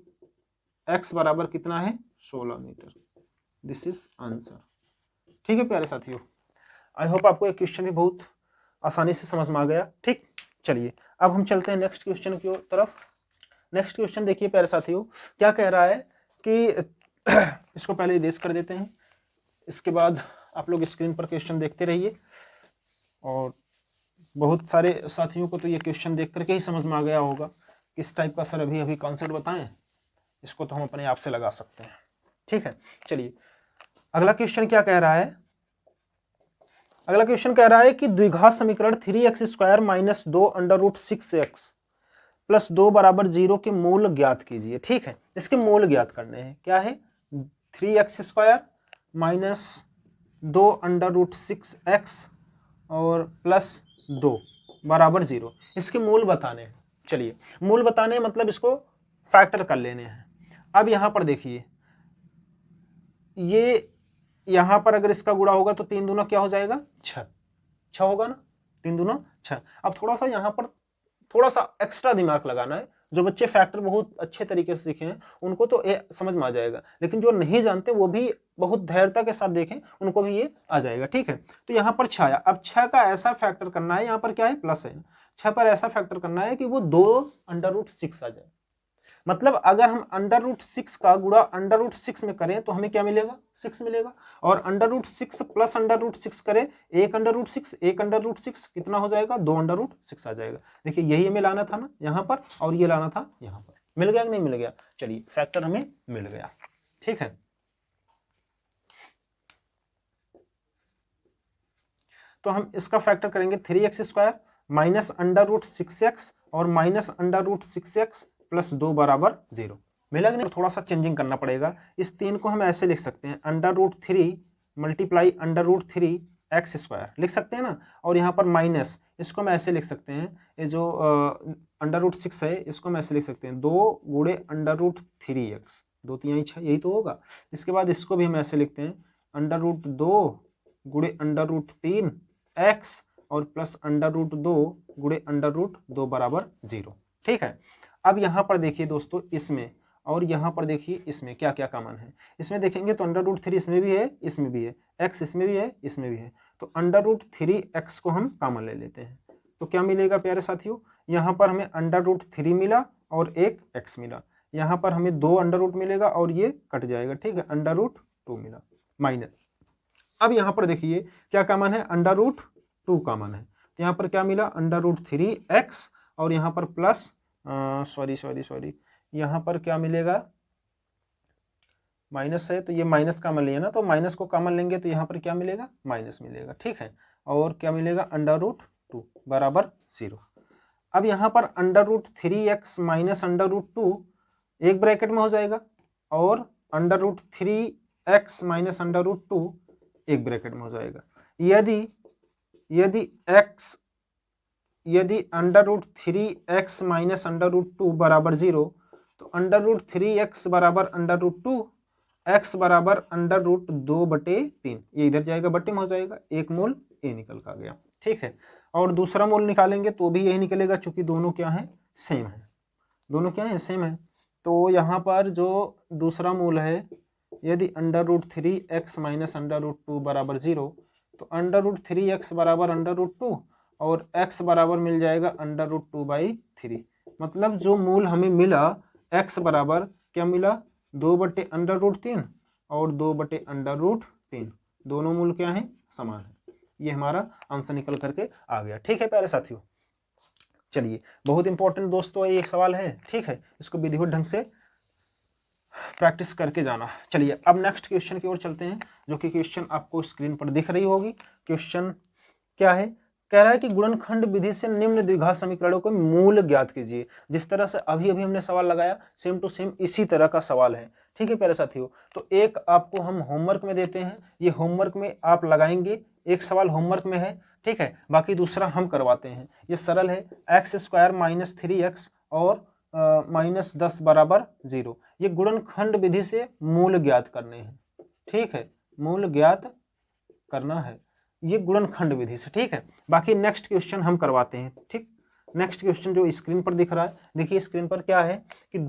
x बराबर कितना है? 16 मीटर। This is answer. ठीक है प्यारे साथियों, आई होप आपको एक क्वेश्चन भी बहुत आसानी से समझ में आ गया। ठीक, चलिए अब हम चलते हैं नेक्स्ट क्वेश्चन की तरफ। नेक्स्ट क्वेश्चन देखिए प्यारे साथियों, क्या कह रहा है कि इसको पहले इरेज कर देते हैं, इसके बाद आप लोग स्क्रीन पर क्वेश्चन देखते रहिए। और बहुत सारे साथियों को तो ये क्वेश्चन देख करके ही समझ में आ गया होगा किस टाइप का सर अभी कॉन्सेप्ट बताएं, इसको तो हम अपने आप से लगा सकते हैं। ठीक है, चलिए अगला क्वेश्चन क्या कह रहा है? अगला क्वेश्चन कह रहा है कि द्विघात समीकरण 3x² minus 2 under root 6x plus 2 बराबर 0 के मूल ज्ञात कीजिए। ठीक है, इसके मूल ज्ञात करने हैं। क्या है? 3x² minus 2 under root 6x और प्लस 2 बराबर 0, इसके मूल बताने हैं। चलिए मूल बताने मतलब इसको फैक्टर कर लेने हैं। अब यहां पर देखिए, ये यहां पर अगर इसका गुणा होगा तो 3 दूना क्या हो जाएगा? 6 होगा ना, 3 दूना 6। अब थोड़ा सा यहां पर थोड़ा सा एक्स्ट्रा दिमाग लगाना है। जो बच्चे फैक्टर बहुत अच्छे तरीके से सीखे हैं उनको तो ये समझ में आ जाएगा, लेकिन जो नहीं जानते वो भी बहुत धैर्यता के साथ देखें, उनको भी ये आ जाएगा। ठीक है, तो यहाँ पर 6 आया। अब 6 का ऐसा फैक्टर करना है, यहाँ पर क्या है? प्लस है। 6 पर ऐसा फैक्टर करना है कि वो 2 अंडर रूट 6 आ जाए। मतलब अगर हम अंडर रूट 6 का गुणा अंडर रूट 6 में करें तो हमें क्या मिलेगा? 6 मिलेगा। और under root 6 plus under root 6 करें, 1 अंडर रूट 6, 1 अंडर रूट 6 कितना हो जाएगा? 2 अंडर रूट 6 आ जाएगा। देखिए यही हमें लाना था ना यहाँ पर, और ये लाना था यहाँ पर। मिल गया कि नहीं मिल गया? चलिए फैक्टर हमें मिल गया। ठीक है, तो हम इसका फैक्टर करेंगे 3x² minus under root 6x और minus under root 6x plus 2 बराबर 0। मिला कि नहीं? थोड़ा सा चेंजिंग करना पड़ेगा। इस 3 को हम ऐसे लिख सकते हैं, under root 3 multiply under root 3x² लिख सकते हैं ना। और यहाँ पर माइनस, इसको हम ऐसे लिख सकते हैं, ये जो अंडर रूट 6 है इसको हम ऐसे लिख सकते हैं 2 गुणे अंडर रूट 3x, 2 3 6, यही तो होगा। इसके बाद इसको भी हम ऐसे लिखते हैं अंडर रूट 2 गुणे अंडर रूट 3x और प्लस अंडर रूट 2 गुणे अंडर रूट 2 बराबर 0। ठीक है, अब यहाँ पर देखिए दोस्तों, इसमें और यहाँ पर देखिए इसमें क्या क्या कॉमन है। इसमें देखेंगे तो √3 इसमें भी है, इसमें भी है, x इसमें भी है, इसमें भी है, तो √3x को हम कॉमन ले लेते हैं। तो क्या मिलेगा प्यारे साथियों, यहाँ पर हमें √3 मिला और एक x मिला, यहाँ पर हमें 2 अंडर रूट मिलेगा और ये कट जाएगा, ठीक है, √2 मिला माइनस। अब यहाँ पर देखिए क्या कॉमन है, √2 कॉमन है, तो यहाँ पर क्या मिला √3x और यहाँ पर प्लस सॉरी यहाँ पर क्या मिलेगा, माइनस है तो ये माइनस कॉमन लिया ना, तो माइनस को कॉमन लेंगे तो यहाँ पर क्या मिलेगा, माइनस मिलेगा, ठीक है, और क्या मिलेगा √2 बराबर 0। अब यहाँ पर √3x माइनस √2 एक ब्रैकेट में हो जाएगा और √3x माइनस √2 एक ब्रैकेट में हो जाएगा। यदि √3x माइनस √2 बराबर 0 तो √3x बराबर √2, x बराबर √2/3, ये इधर जाएगा बटे में हो जाएगा, एक मूल ए निकल का गया, ठीक है। और दूसरा मूल निकालेंगे तो भी यही निकलेगा, चूंकि दोनों क्या है, सेम है, दोनों क्या है, सेम है। तो यहाँ पर जो दूसरा मूल है, यदि √3x माइनस √2 बराबर 0 तो √3x बराबर √2 और x बराबर मिल जाएगा √2/3। मतलब जो मूल हमें मिला x बराबर क्या मिला, 2/√3 और 2/√3, दोनों मूल क्या है, समान है। ये हमारा आंसर निकल करके आ गया, ठीक है प्यारे साथियों। चलिए, बहुत इंपॉर्टेंट दोस्तों ये एक सवाल है, ठीक है, इसको विधिवत ढंग से प्रैक्टिस करके जाना। चलिए अब नेक्स्ट क्वेश्चन की ओर चलते हैं, जो कि क्वेश्चन आपको स्क्रीन पर दिख रही होगी। क्वेश्चन क्या है, कह रहा है कि गुणनखंड विधि से निम्न द्विघात समीकरणों के मूल ज्ञात कीजिए। जिस तरह से अभी हमने सवाल लगाया, सेम टू सेम इसी तरह का सवाल है, ठीक है प्यारे साथियों। तो एक आपको हम होमवर्क में देते हैं, ये होमवर्क में आप लगाएंगे, एक सवाल होमवर्क में है, ठीक है, बाकी दूसरा हम करवाते हैं। ये सरल है, x² माइनस 3x और -10 बराबर 0। ये गुणनखंड विधि से मूल ज्ञात करने हैं, ठीक है, मूल ज्ञात करना है ये गुणनखंड विधि से, ठीक है। बाकी नेक्स्ट क्वेश्चन हम करवाते हैं, ठीक। नेक्स्ट क्वेश्चन जो स्क्रीन पर दिख रहा है, देखिए स्क्रीन पर क्या है कि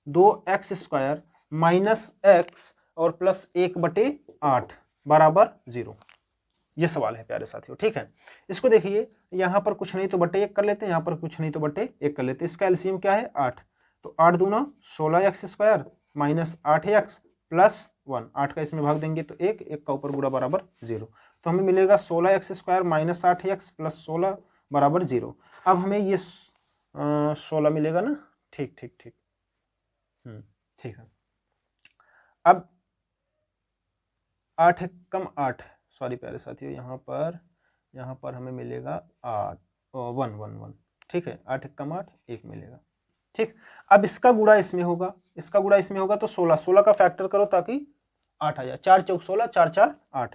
2x² माइनस x और प्लस 1/8 बराबर 0, ये सवाल है प्यारे साथियों, ठीक है। इसको देखिए, यहाँ पर कुछ नहीं तो बटे 1 कर लेते हैं, यहाँ पर कुछ नहीं तो बटे 1 कर लेते हैं। इसका एलसीएम क्या है, 8, तो 8 दूना 16x² माइनस 8x प्लस 1, 8 का इसमें भाग देंगे तो 1, 1 का ऊपर गुणा बराबर 0, तो हमें मिलेगा 16x² माइनस 8x प्लस 16 बराबर 0। अब हमें ये 16 मिलेगा ना, ठीक ठीक ठीक, ठीक है। अब 8 कम 8, सॉरी प्यारे साथियों, यहाँ पर हमें मिलेगा 1, ठीक है, 8 कम 8 1 मिलेगा, ठीक। अब इसका गुणा इसमें होगा, इसका गुणा इसमें होगा, तो 16 का फैक्टर करो ताकि 8 आ जाए, 4 चौक 16, 4 4 8,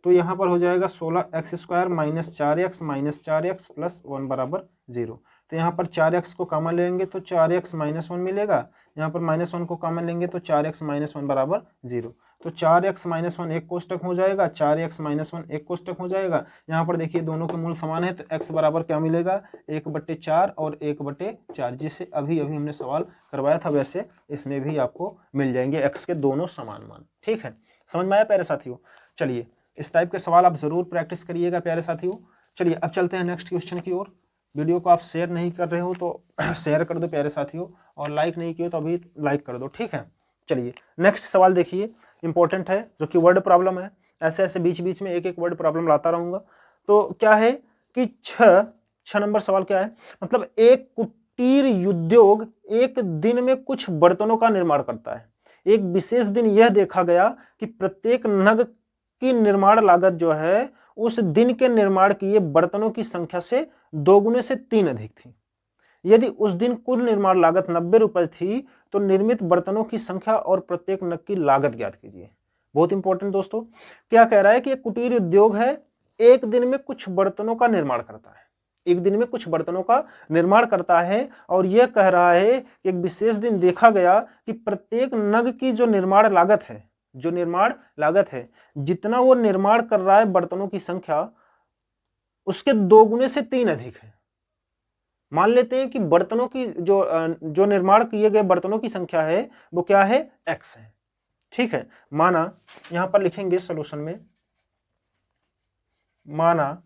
तो यहाँ पर हो जाएगा 16x² माइनस 4x प्लस 1 बराबर 0। तो यहाँ पर 4x को कॉमन लेंगे तो 4x माइनस 1 मिलेगा, यहाँ पर -1 को कॉमन लेंगे तो 4x माइनस 1 बराबर 0। तो 4x माइनस 1 एक कोष्टक हो जाएगा, 4x माइनस 1 एक कोष्टक हो जाएगा। यहाँ पर देखिए दोनों के मूल समान है, तो x बराबर क्या मिलेगा, 1/4 और 1/4, जिससे अभी हमने सवाल करवाया था, वैसे इसमें भी आपको मिल जाएंगे x के दोनों समान मान, ठीक है। समझ में आया प्यारे साथियों। चलिए इस टाइप के सवाल आप जरूर प्रैक्टिस करिएगा प्यारे साथियों। चलिए अब चलते हैं नेक्स्ट क्वेश्चन की ओर। वीडियो को आप शेयर नहीं कर रहे हो तो शेयर कर दो प्यारे साथियों, और लाइक नहीं किए तो अभी लाइक कर दो, ठीक है। चलिए नेक्स्ट सवाल देखिए, इंपॉर्टेंट है, जो कि वर्ड प्रॉब्लम है। ऐसे ऐसे बीच बीच में एक एक वर्ड प्रॉब्लम लाता रहूंगा। तो क्या है कि 6 नंबर सवाल क्या है, मतलब एक कुटीर उद्योग एक दिन में कुछ बर्तनों का निर्माण करता है। एक विशेष दिन यह देखा गया कि प्रत्येक नग की निर्माण लागत जो है उस दिन के निर्माण किए बर्तनों की संख्या से 2 गुने से 3 अधिक थी। यदि उस दिन कुल निर्माण लागत 90 रुपए थी तो निर्मित बर्तनों की संख्या और प्रत्येक नग की लागत ज्ञात कीजिए। बहुत इंपॉर्टेंट दोस्तों, क्या कह रहा है कि एक कुटीर उद्योग है, एक दिन में कुछ बर्तनों का निर्माण करता है, एक दिन में कुछ बर्तनों का निर्माण करता है, और यह कह रहा है कि एक विशेष दिन देखा गया कि प्रत्येक नग की जो निर्माण लागत है, जितना वो निर्माण कर रहा है बर्तनों की संख्या, उसके 2 गुने से 3 अधिक है। मान लेते हैं कि बर्तनों की जो निर्माण किए गए बर्तनों की संख्या है वो क्या है, x है। ठीक है, माना यहां पर लिखेंगे सॉल्यूशन में, माना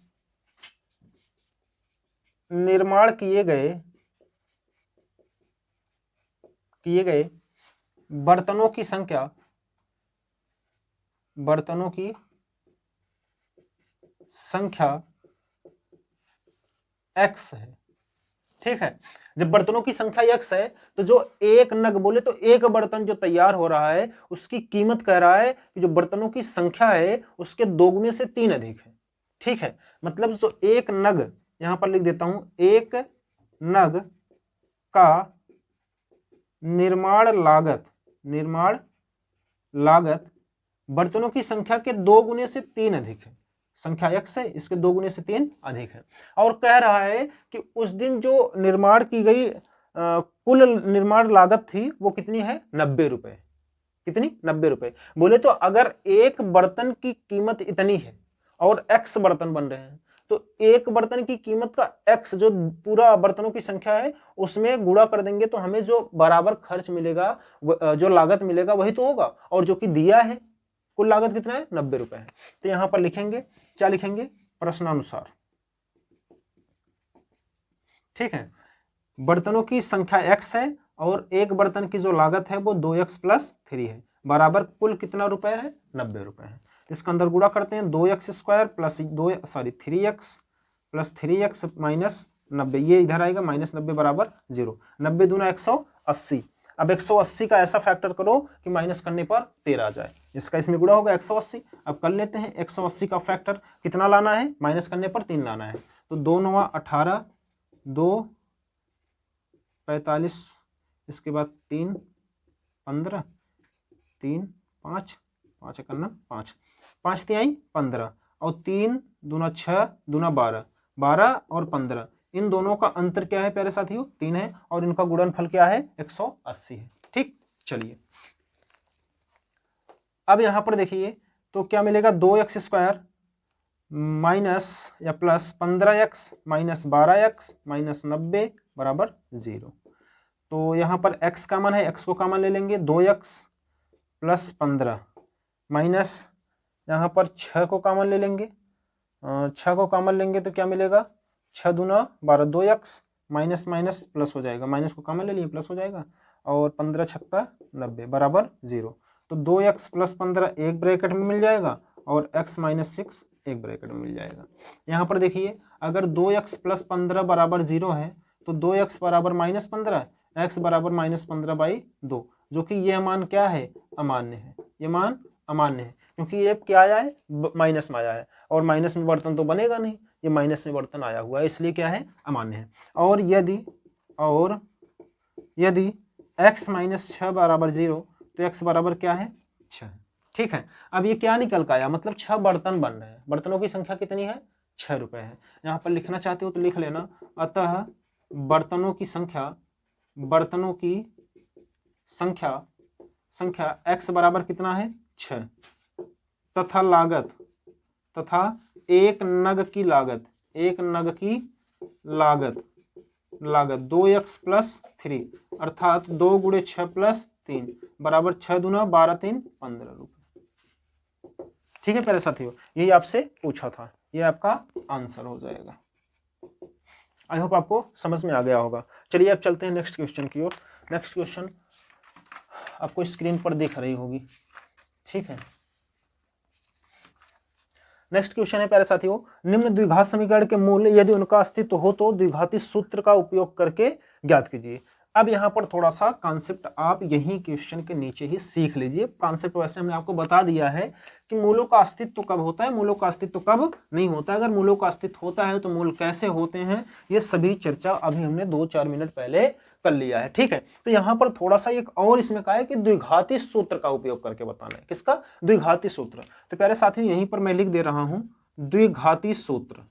निर्माण किए गए बर्तनों की संख्या x है। ठीक है, जब बर्तनों की संख्या x है तो जो एक नग बोले तो एक बर्तन जो तैयार हो रहा है उसकी कीमत कह रहा है कि जो बर्तनों की संख्या है उसके 2 गुने से 3 अधिक है। ठीक है, मतलब जो एक नग, यहां पर लिख देता हूं, एक नग का निर्माण लागत बर्तनों की संख्या के 2 गुने से 3 अधिक है। संख्या x है, इसके 2 गुने से 3 अधिक है। और कह रहा है कि उस दिन जो निर्माण की गई कुल निर्माण लागत थी वो कितनी है, 90 रुपए। कितनी, 90 रुपए। बोले तो अगर एक बर्तन की कीमत इतनी है और x बर्तन बन रहे हैं तो एक बर्तन की कीमत का x जो पूरा बर्तनों की संख्या है उसमें गुणा कर देंगे तो हमें जो बराबर खर्च मिलेगा, जो लागत मिलेगा वही तो होगा। और जो कि दिया है कुल लागत कितना है, 90 रुपए है। तो यहां पर लिखेंगे, क्या लिखेंगे, प्रश्नानुसार। ठीक है, बर्तनों की संख्या x है और एक बर्तन की जो लागत है वो 2x + 3 है, बराबर कुल कितना रुपए है, 90 रुपए है। इसके अंदर गुणा करते हैं, 2x² plus 3x plus 3x minus 90, ये इधर आएगा -90 बराबर 0। 90 दूना 180। अब 180 का ऐसा फैक्टर करो कि माइनस करने पर 13 आ जाए, इसका इसमें गुणा होगा 180। अब कर लेते हैं, 180 का फैक्टर कितना लाना है, माइनस करने पर 3 लाना है। तो 2 9 18, 2 45, इसके बाद 3 15, 3 5 5 करना 5 5 3 15 और 3 दूना 6 दूना 12, 12 और 15, इन दोनों का अंतर क्या है प्यारे साथियों, 3 है और इनका गुणनफल क्या है, 180 है। ठीक, चलिए अब यहां पर देखिए तो क्या मिलेगा, 2x² माइनस या plus 15x minus 12x minus 90 बराबर 0। तो यहां पर x कॉमन है, x को कॉमन ले लेंगे, 2x प्लस 15 माइनस यहाँ पर 6 को कॉमन ले लेंगे, 6 को कॉमन लेंगे तो क्या मिलेगा, 6 दूना 12, 2x माइनस माइनस प्लस हो जाएगा, माइनस को कॉमन ले लिए प्लस हो जाएगा, और 15 छक्का 90 बराबर 0। तो 2x प्लस 15 एक ब्रैकेट में मिल जाएगा और x माइनस 6 एक ब्रैकेट में मिल जाएगा। यहाँ पर देखिए अगर 2x प्लस 15 बराबर 0 है तो 2x बराबर -15, x बराबर -15/2, जो कि ये मान क्या है, अमान्य है। ये मान अमान्य है क्योंकि ये क्या आया है, माइनस में आया है और माइनस में बर्तन तो बनेगा नहीं, ये माइनस में बर्तन आया हुआ है, इसलिए क्या है, अमान्य है। और यदि x माइनस 6 बराबर 0 तो x बराबर क्या है, 6। ठीक है, अब ये क्या निकल का आया, मतलब 6 बर्तन बन रहे हैं, बर्तनों की संख्या कितनी है, 6 रुपए है। यहाँ पर लिखना चाहते हो तो लिख लेना, अतः बर्तनों की संख्या x बराबर कितना है, 6, तथा एक नग की लागत 2x प्लस 3 अर्थात 2 गुणे 6 प्लस 3 बराबर 6 दूना 12 3 15 रुपए। ठीक है प्यारे साथियों, यही आपसे पूछा था, ये आपका आंसर हो जाएगा। आई होप आपको समझ में आ गया होगा। चलिए अब चलते हैं नेक्स्ट क्वेश्चन की ओर। नेक्स्ट क्वेश्चन आपको स्क्रीन पर दिख रही होगी। ठीक है, नेक्स्ट क्वेश्चन है प्यारे साथियों, निम्न द्विघात समीकरण के मूल यदि उनका अस्तित्व हो तो द्विघाती सूत्र का उपयोग करके ज्ञात कीजिए। अब यहाँ पर थोड़ा सा कॉन्सेप्ट आप यही क्वेश्चन के नीचे ही सीख लीजिए। कॉन्सेप्ट वैसे हमने आपको बता दिया है कि मूलों का अस्तित्व कब होता है, मूलों का अस्तित्व कब नहीं होता है। अगर मूलों का अस्तित्व होता है तो मूल कैसे होते हैं, ये सभी चर्चा अभी हमने 2-4 मिनट पहले कर लिया है। ठीक है, तो यहाँ पर थोड़ा सा एक और इसमें कहा है कि द्विघाती सूत्र का उपयोग करके बताना है। किसका, द्विघाती सूत्र। तो प्यारे साथियों यहीं पर मैं लिख दे रहा हूं द्विघाती सूत्र।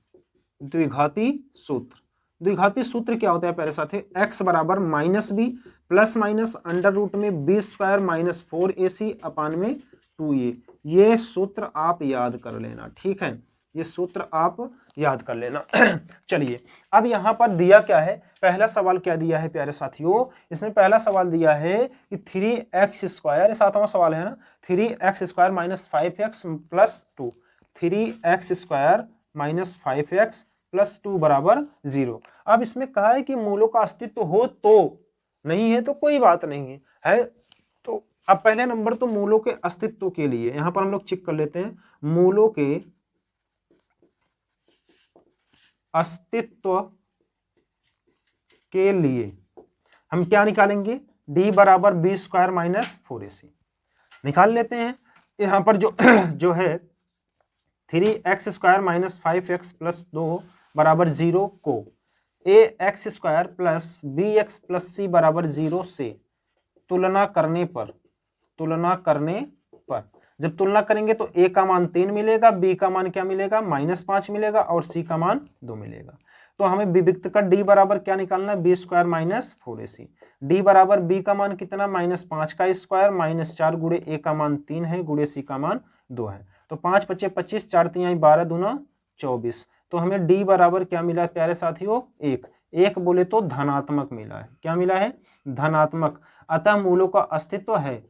द्विघाती सूत्र क्या होता है प्यारे साथी, x बराबर -b plus minus under root में b² माइनस 4ac अपान में 2a। ये सूत्र आप याद कर लेना। ठीक है, ये सूत्र आप याद कर लेना। चलिए अब यहाँ पर दिया क्या है, पहला सवाल क्या दिया है प्यारे साथियों, इसमें पहला सवाल दिया है कि 3x², 7वां सवाल है ना, 3x² minus 5x plus 2, 3x² minus 5x plus 2 बराबर 0। अब इसमें कहा है कि मूलों का अस्तित्व हो तो, नहीं है तो कोई बात नहीं है तो अब पहले नंबर तो मूलों के अस्तित्व के लिए यहां पर हम लोग चेक कर लेते हैं, मूलों के अस्तित्व के लिए हम क्या निकालेंगे, d बराबर b² माइनस 4ac निकाल लेते हैं। यहां पर जो है 3x² माइनस 5x प्लस 2 बराबर 0 को ax² plus bx plus c बराबर 0 से तुलना करने पर जब तुलना करेंगे तो a का मान 3 मिलेगा, b का मान क्या मिलेगा -5 मिलेगा और c का मान 2 मिलेगा। तो हमें विविक्त का d बराबर क्या निकालना है, b² माइनस 4ac। d बराबर b का मान कितना -5 का स्क्वायर माइनस 4 गुणे a का मान 3 है गुणे c का मान 2 है। तो 5 × 5 = 25, 4 × 3 = 12, दूना 24। तो हमें d बराबर क्या मिला है प्यारे साथियों, 1 बोले तो धनात्मक मिला है। क्या मिला है, धनात्मक। अतः मूलों का अस्तित्व है,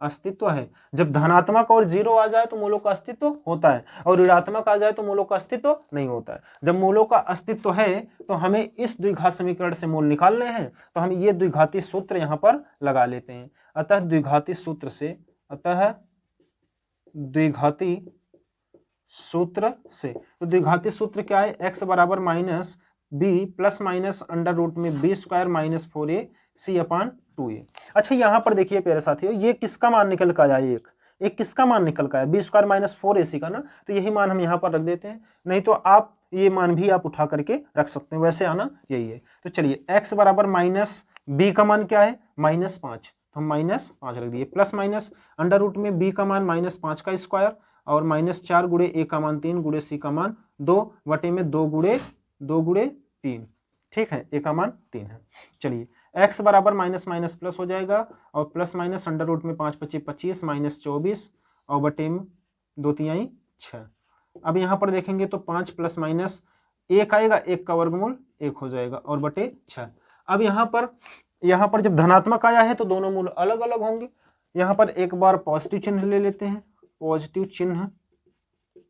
अस्तित्व है। जब धनात्मक और 0 आ जाए तो मूलों का अस्तित्व होता है और ऋणात्मक आ जाए तो मूलों का अस्तित्व नहीं होता है। जब मूलों का अस्तित्व है तो हमें इस द्विघात समीकरण से मूल निकालने हैं, तो हम ये द्विघाती सूत्र यहाँ पर लगा लेते हैं। अतः द्विघाती सूत्र तो द्विघाती सूत्र क्या है, x बराबर minus b plus minus under root में b² माइनस 4ac/2a। अच्छा यहाँ पर देखिए प्यारे साथियों, ये किसका मान निकल कर आया, एक किसका मान निकल कर आया, b² माइनस 4ac का ना, तो यही मान हम यहाँ पर रख देते हैं। नहीं तो आप ये मान भी आप उठा करके रख सकते हैं, वैसे आना यही है। तो चलिए x बराबर माइनस b का मान क्या है -5, तो हम -5 रख दिए, प्लस माइनस अंडर रूट में b का मान -5 का स्क्वायर और -4 गुणे a का मान 3 गुणे c का मान 2 बटे में 2 गुणे 3, ठीक है, a का मान 3 है। चलिए x बराबर माइनस माइनस प्लस हो जाएगा और प्लस माइनस अंडर रूट में 5 × 5 = 25 -24 और बटे में 2 × 3 = 6। अब यहाँ पर देखेंगे तो 5 प्लस माइनस 1 आएगा, 1 का वर्गमूल 1 हो जाएगा और बटे 6। अब यहाँ पर जब धनात्मक आया है तो दोनों मूल अलग अलग होंगे। यहाँ पर एक बार पॉजिटिव चिन्ह ले लेते हैं, पॉजिटिव चिन्ह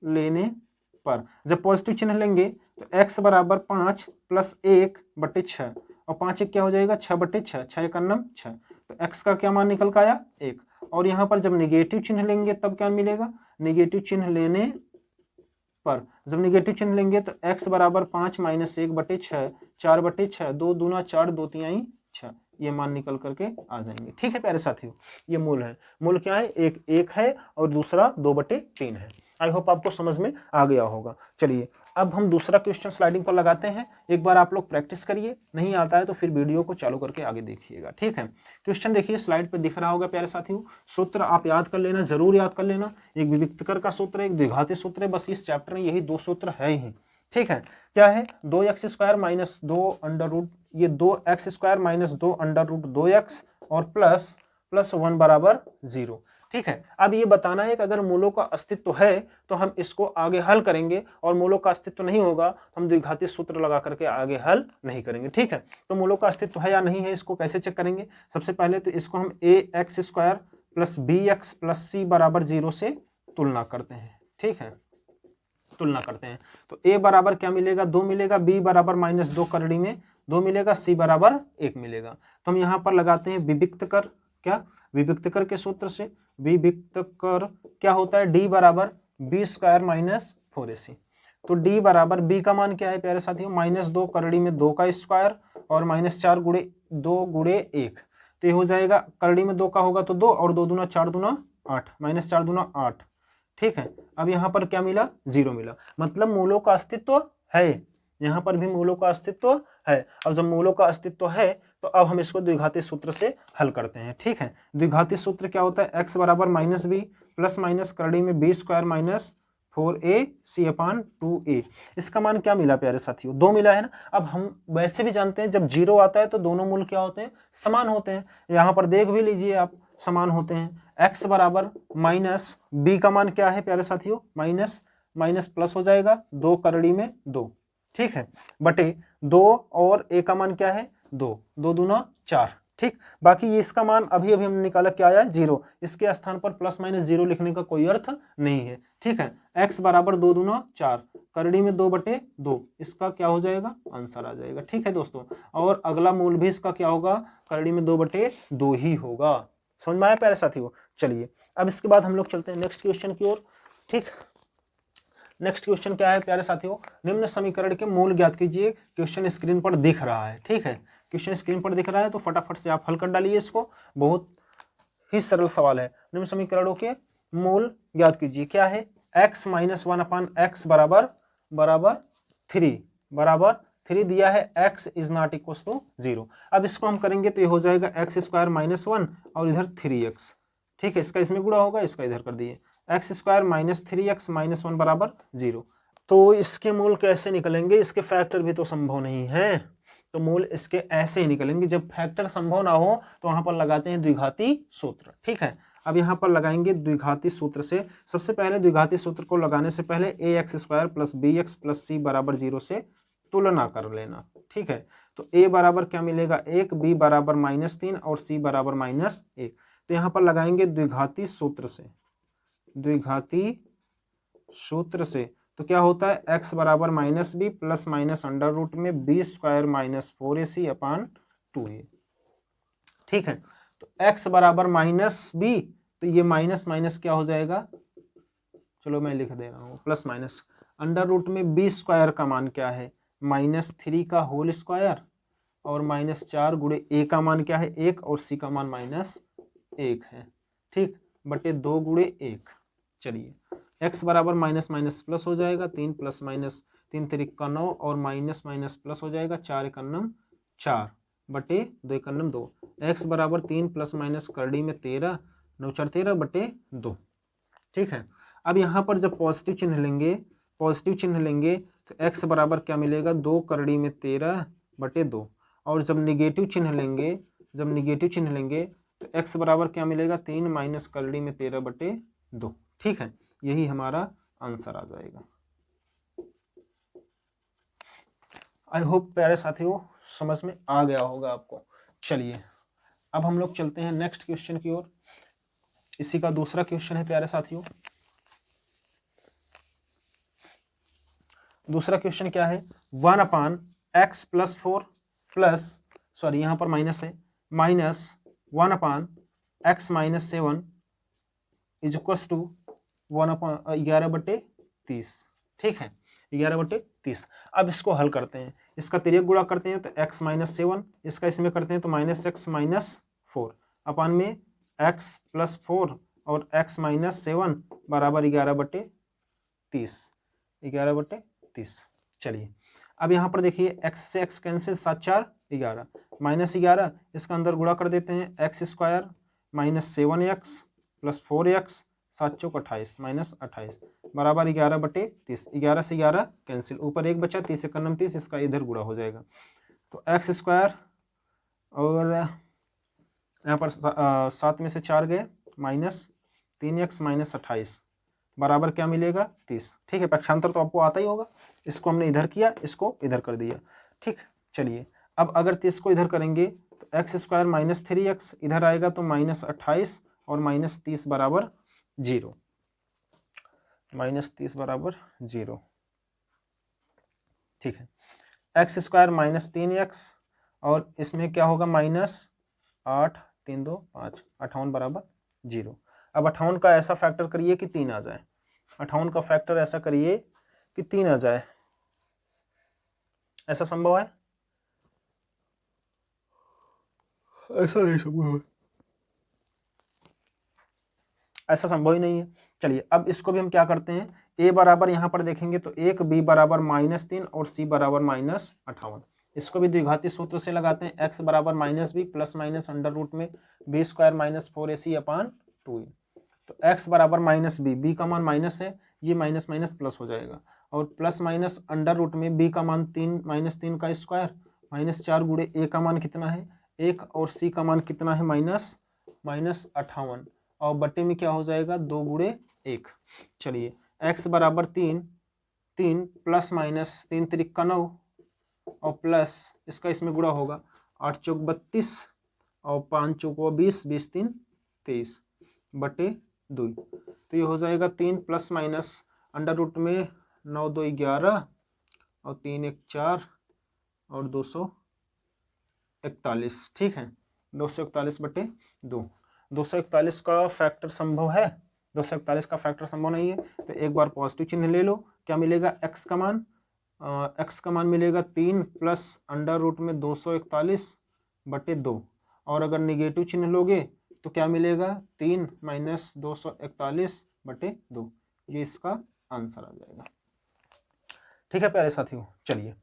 लेने पर जब पॉजिटिव चिन्ह लेंगे तो x बराबर 5 प्लस 1 बटे 6 और 5 1 क्या हो जाएगा 6 बटे 6, 6 × 9 = 6। तो x का क्या मान निकल कर आया 1। और यहाँ पर जब निगेटिव चिन्ह लेंगे तब क्या मिलेगा, निगेटिव चिन्ह लेने पर जब निगेटिव चिन्ह लेंगे तो x बराबर 5 माइनस 1 बटे 6, 4 बटे 6, 2 दूना 4, 2 × 3 = 6, ये मान निकल करके आ जाएंगे। ठीक है प्यारे साथियों, ये मूल है। मूल क्या है, एक है और दूसरा 2/3 है। आई होप आपको समझ में आ गया होगा। चलिए अब हम दूसरा क्वेश्चन स्लाइडिंग पर लगाते हैं। एक बार आप लोग प्रैक्टिस करिए, नहीं आता है तो फिर वीडियो को चालू करके आगे देखिएगा। ठीक है, क्वेश्चन देखिए स्लाइड पे दिख रहा होगा प्यारे साथियों। सूत्र आप याद कर लेना, जरूर याद कर लेना। एक विविक्तकर का सूत्र है, एक द्विघाती सूत्र है। बस इस चैप्टर में यही 2 सूत्र है ही। ठीक है, क्या है 2x² माइनस 2 अंडर रूट, ये 2x² minus 2 under root 2x और प्लस 1 बराबर 0। ठीक है, अब ये बताना है कि अगर मूलों का अस्तित्व है तो हम इसको आगे हल करेंगे और मूलों का अस्तित्व नहीं होगा तो हम द्विघाती सूत्र लगा करके आगे हल नहीं करेंगे। ठीक है, तो मूलों का अस्तित्व है या नहीं है इसको कैसे चेक करेंगे। सबसे पहले तो इसको हम ax² plus bx plus c बराबर 0 से तुलना करते हैं। ठीक है, तुलना करते हैं तो a बराबर क्या मिलेगा 2 मिलेगा, b बराबर -2 करड़ी में 2 मिलेगा, c बराबर 1 मिलेगा। तो हम यहाँ पर लगाते हैं विविक्तकर। क्या, विविक्तकर के सूत्र से विविक्तकर क्या होता है, d बराबर b² माइनस 4ac। तो d बराबर b का मान क्या है प्यारे साथियों, -2 करड़ी में 2 का स्क्वायर और -4 गुणे 2 गुणे 1। तो ये हो जाएगा, करड़ी में 2 का होगा तो 2 और 2 दूना 4 दूना 8, -4 दूना 8। ठीक है, अब यहाँ पर क्या मिला 0 मिला, मतलब मूलों का अस्तित्व है। यहाँ पर भी मूलों का अस्तित्व है। अब जब मूलों का अस्तित्व है तो अब हम इसको द्विघाती सूत्र से हल करते हैं। ठीक है, द्विघाती सूत्र क्या होता है, x बराबर -b प्लस माइनस करड़ी में b² माइनस 4ac/2a। इसका मान क्या मिला प्यारे साथियों, 2 मिला है ना। अब हम वैसे भी जानते हैं जब 0 आता है तो दोनों मूल क्या होते हैं, समान होते हैं। यहाँ पर देख भी लीजिए आप, समान होते हैं। x बराबर माइनस b का मान क्या है प्यारे साथियों, माइनस माइनस प्लस हो जाएगा, 2 करड़ी में 2, ठीक है, बटे 2 और a का मान क्या है 2, 2 दूना 4, ठीक। बाकी ये इसका मान अभी अभी हमने निकाला, क्या आया 0, इसके स्थान पर प्लस माइनस 0 लिखने का कोई अर्थ नहीं है, ठीक है। x बराबर 2 दूना 4, करड़ी में 2 बटे 2, इसका क्या हो जाएगा, आंसर आ जाएगा, ठीक है दोस्तों। और अगला मूल भी इसका क्या होगा, करड़ी में 2 बटे 2 ही होगा। समझ में आया प्यारे साथियों। चलिए अब इसके बाद हम लोग चलते हैं नेक्स्ट क्वेश्चन की ओर, ठीक। नेक्स्ट क्वेश्चन क्या है प्यारे साथियों, निम्न समीकरण के मूल ज्ञात कीजिए। क्वेश्चन स्क्रीन पर दिख रहा है, ठीक है, क्वेश्चन स्क्रीन पर दिख रहा है, तो फटाफट से आप हल कर डालिए इसको, बहुत ही सरल सवाल है। निम्न समीकरणों के मूल ज्ञात कीजिए, क्या है, x माइनस 1/x बराबर 3 दिया है, x is not equal to 0। अब इसको हम करेंगे तो ये हो जाएगा x स्क्वायर माइनस 1 और इधर 3x, ठीक है, इसका इसमें गुणा होगा, इसका इधर कर दिए, x square minus 3x minus 1 बराबर 0। तो इसके मूल कैसे निकलेंगे, इसके फैक्टर भी तो संभव नहीं है, तो मूल इसके ऐसे ही निकलेंगे। जब फैक्टर संभव ना हो तो वहां पर लगाते हैं द्विघाती सूत्र, ठीक है। अब यहाँ पर लगाएंगे द्विघाती सूत्र से, सबसे पहले द्विघाती सूत्र को लगाने से पहले ax square plus bx plus c बराबर 0 से तुलना कर लेना, ठीक है। तो a बराबर क्या मिलेगा 1, b बराबर -3 और c बराबर -1। तो यहाँ पर लगाएंगे द्विघाती सूत्र से, द्विघाती सूत्र से, तो क्या होता है x बराबर -b plus minus under root में b square minus 4ac upon 2a, ठीक है। तो x बराबर -b, तो ये माइनस माइनस क्या हो जाएगा, चलो मैं लिख दे रहा हूँ, प्लस माइनस अंडर रूट में b स्क्वायर का मान क्या है -3 का होल स्क्वायर और -4 गुणे a का मान क्या है 1 और c का मान -1 है, ठीक, बटे 2 गुणे 1। चलिए x बराबर माइनस माइनस प्लस हो जाएगा, 3 प्लस माइनस 3 3 9 और माइनस माइनस प्लस हो जाएगा, 4 1 4 बटे 2 1 2। x बराबर 3 प्लस माइनस करड़ी में 13 9 4 13 बटे 2, ठीक है। अब यहाँ पर जब पॉजिटिव चिन्ह लेंगे तो x बराबर क्या मिलेगा 2 करड़ी में 13 बटे 2, और जब निगेटिव चिन्ह लेंगे तो x बराबर क्या मिलेगा 3 माइनस करड़ी में 13 बटे 2, ठीक है। यही हमारा आंसर आ जाएगा। आई होप प्यारे साथियों समझ में आ गया होगा आपको। चलिए अब हम लोग चलते हैं नेक्स्ट क्वेश्चन की ओर, इसी का दूसरा क्वेश्चन है प्यारे साथियों। दूसरा क्वेश्चन क्या है, 1/x प्लस 4 प्लस, सॉरी यहाँ पर माइनस है, minus 1/x minus 7 is equal to 11 बटे 30, ठीक है, 11 बटे 30। अब इसको हल करते हैं, इसका तिर्यक गुणा करते हैं तो x माइनस 7, इसका इसमें करते हैं तो -x माइनस 4 अपान में x प्लस 4 और x माइनस 7 बराबर 11 बटे 30, 11 बटे 30। चलिए अब यहाँ पर देखिए x से x कैंसिल, 7 4 11 -11, इसका अंदर गुणा कर देते हैं, x square minus 7x plus 4x 7 चौक 28 माइनस 28 बराबर 11 बटे 30, 11 से 11 कैंसिल, ऊपर 1 बचा, 30 1 30, इसका इधर गुणा हो जाएगा, तो x स्क्वायर और यहाँ पर 7 में से 4 गए माइनस 3x माइनस 28 बराबर क्या मिलेगा 30, ठीक है। पक्षांतर तो आपको आता ही होगा, इसको हमने इधर किया, इसको इधर कर दिया, ठीक। चलिए अब अगर 30 को इधर करेंगे तो x स्क्वायर माइनस 3x इधर आएगा तो माइनस 28 और माइनस 30 बराबर 0, माइनस 30 बराबर 0, ठीक है। x स्क्वायर माइनस 3x और इसमें क्या होगा माइनस 8 3 2 5 58 बराबर 0। अब 58 का ऐसा फैक्टर करिए कि 3 आ जाए, 58 का फैक्टर ऐसा करिए कि 3 आ जाए, ऐसा संभव है? ऐसा नहीं संभव है, ऐसा संभव ही नहीं है। चलिए अब इसको भी हम क्या करते हैं, a बराबर यहाँ पर देखेंगे तो 1, b बराबर -3 और c बराबर -58, इसको भी द्विघाती सूत्र से लगाते हैं, x बराबर -b plus minus under root में b square minus 4ac upon 2e। तो x बराबर -b, b का मान माइनस है, ये माइनस माइनस प्लस हो जाएगा, और प्लस माइनस अंडर रूट में b का मान 3 -3 का स्क्वायर -4 गुणे a का मान कितना है 1 और c का मान कितना है -58 और बटे में क्या हो जाएगा 2 गुणे 1। चलिए x बराबर 3, 3 प्लस माइनस 3 त्रिक 9 और प्लस इसका इसमें गुणा होगा 8 चौक 32 और 5 चौक 20, 20 3 23 बटे 2। तो ये हो जाएगा 3 प्लस माइनस अंडर रूट में 9 2 11 और 3 1 4 और 241। ठीक है, 241 बटे 2। 241 का फैक्टर संभव है? 241 का फैक्टर संभव नहीं है, तो एक बार पॉजिटिव चिन्ह ले लो। क्या मिलेगा? x का मान, x का मान मिलेगा 3 प्लस अंडर रूट में 241 बटे 2। और अगर निगेटिव चिन्ह लोगे तो क्या मिलेगा? 3 माइनस 241 बटे 2। ये इसका आंसर आ जाएगा। ठीक है प्यारे साथियों, चलिए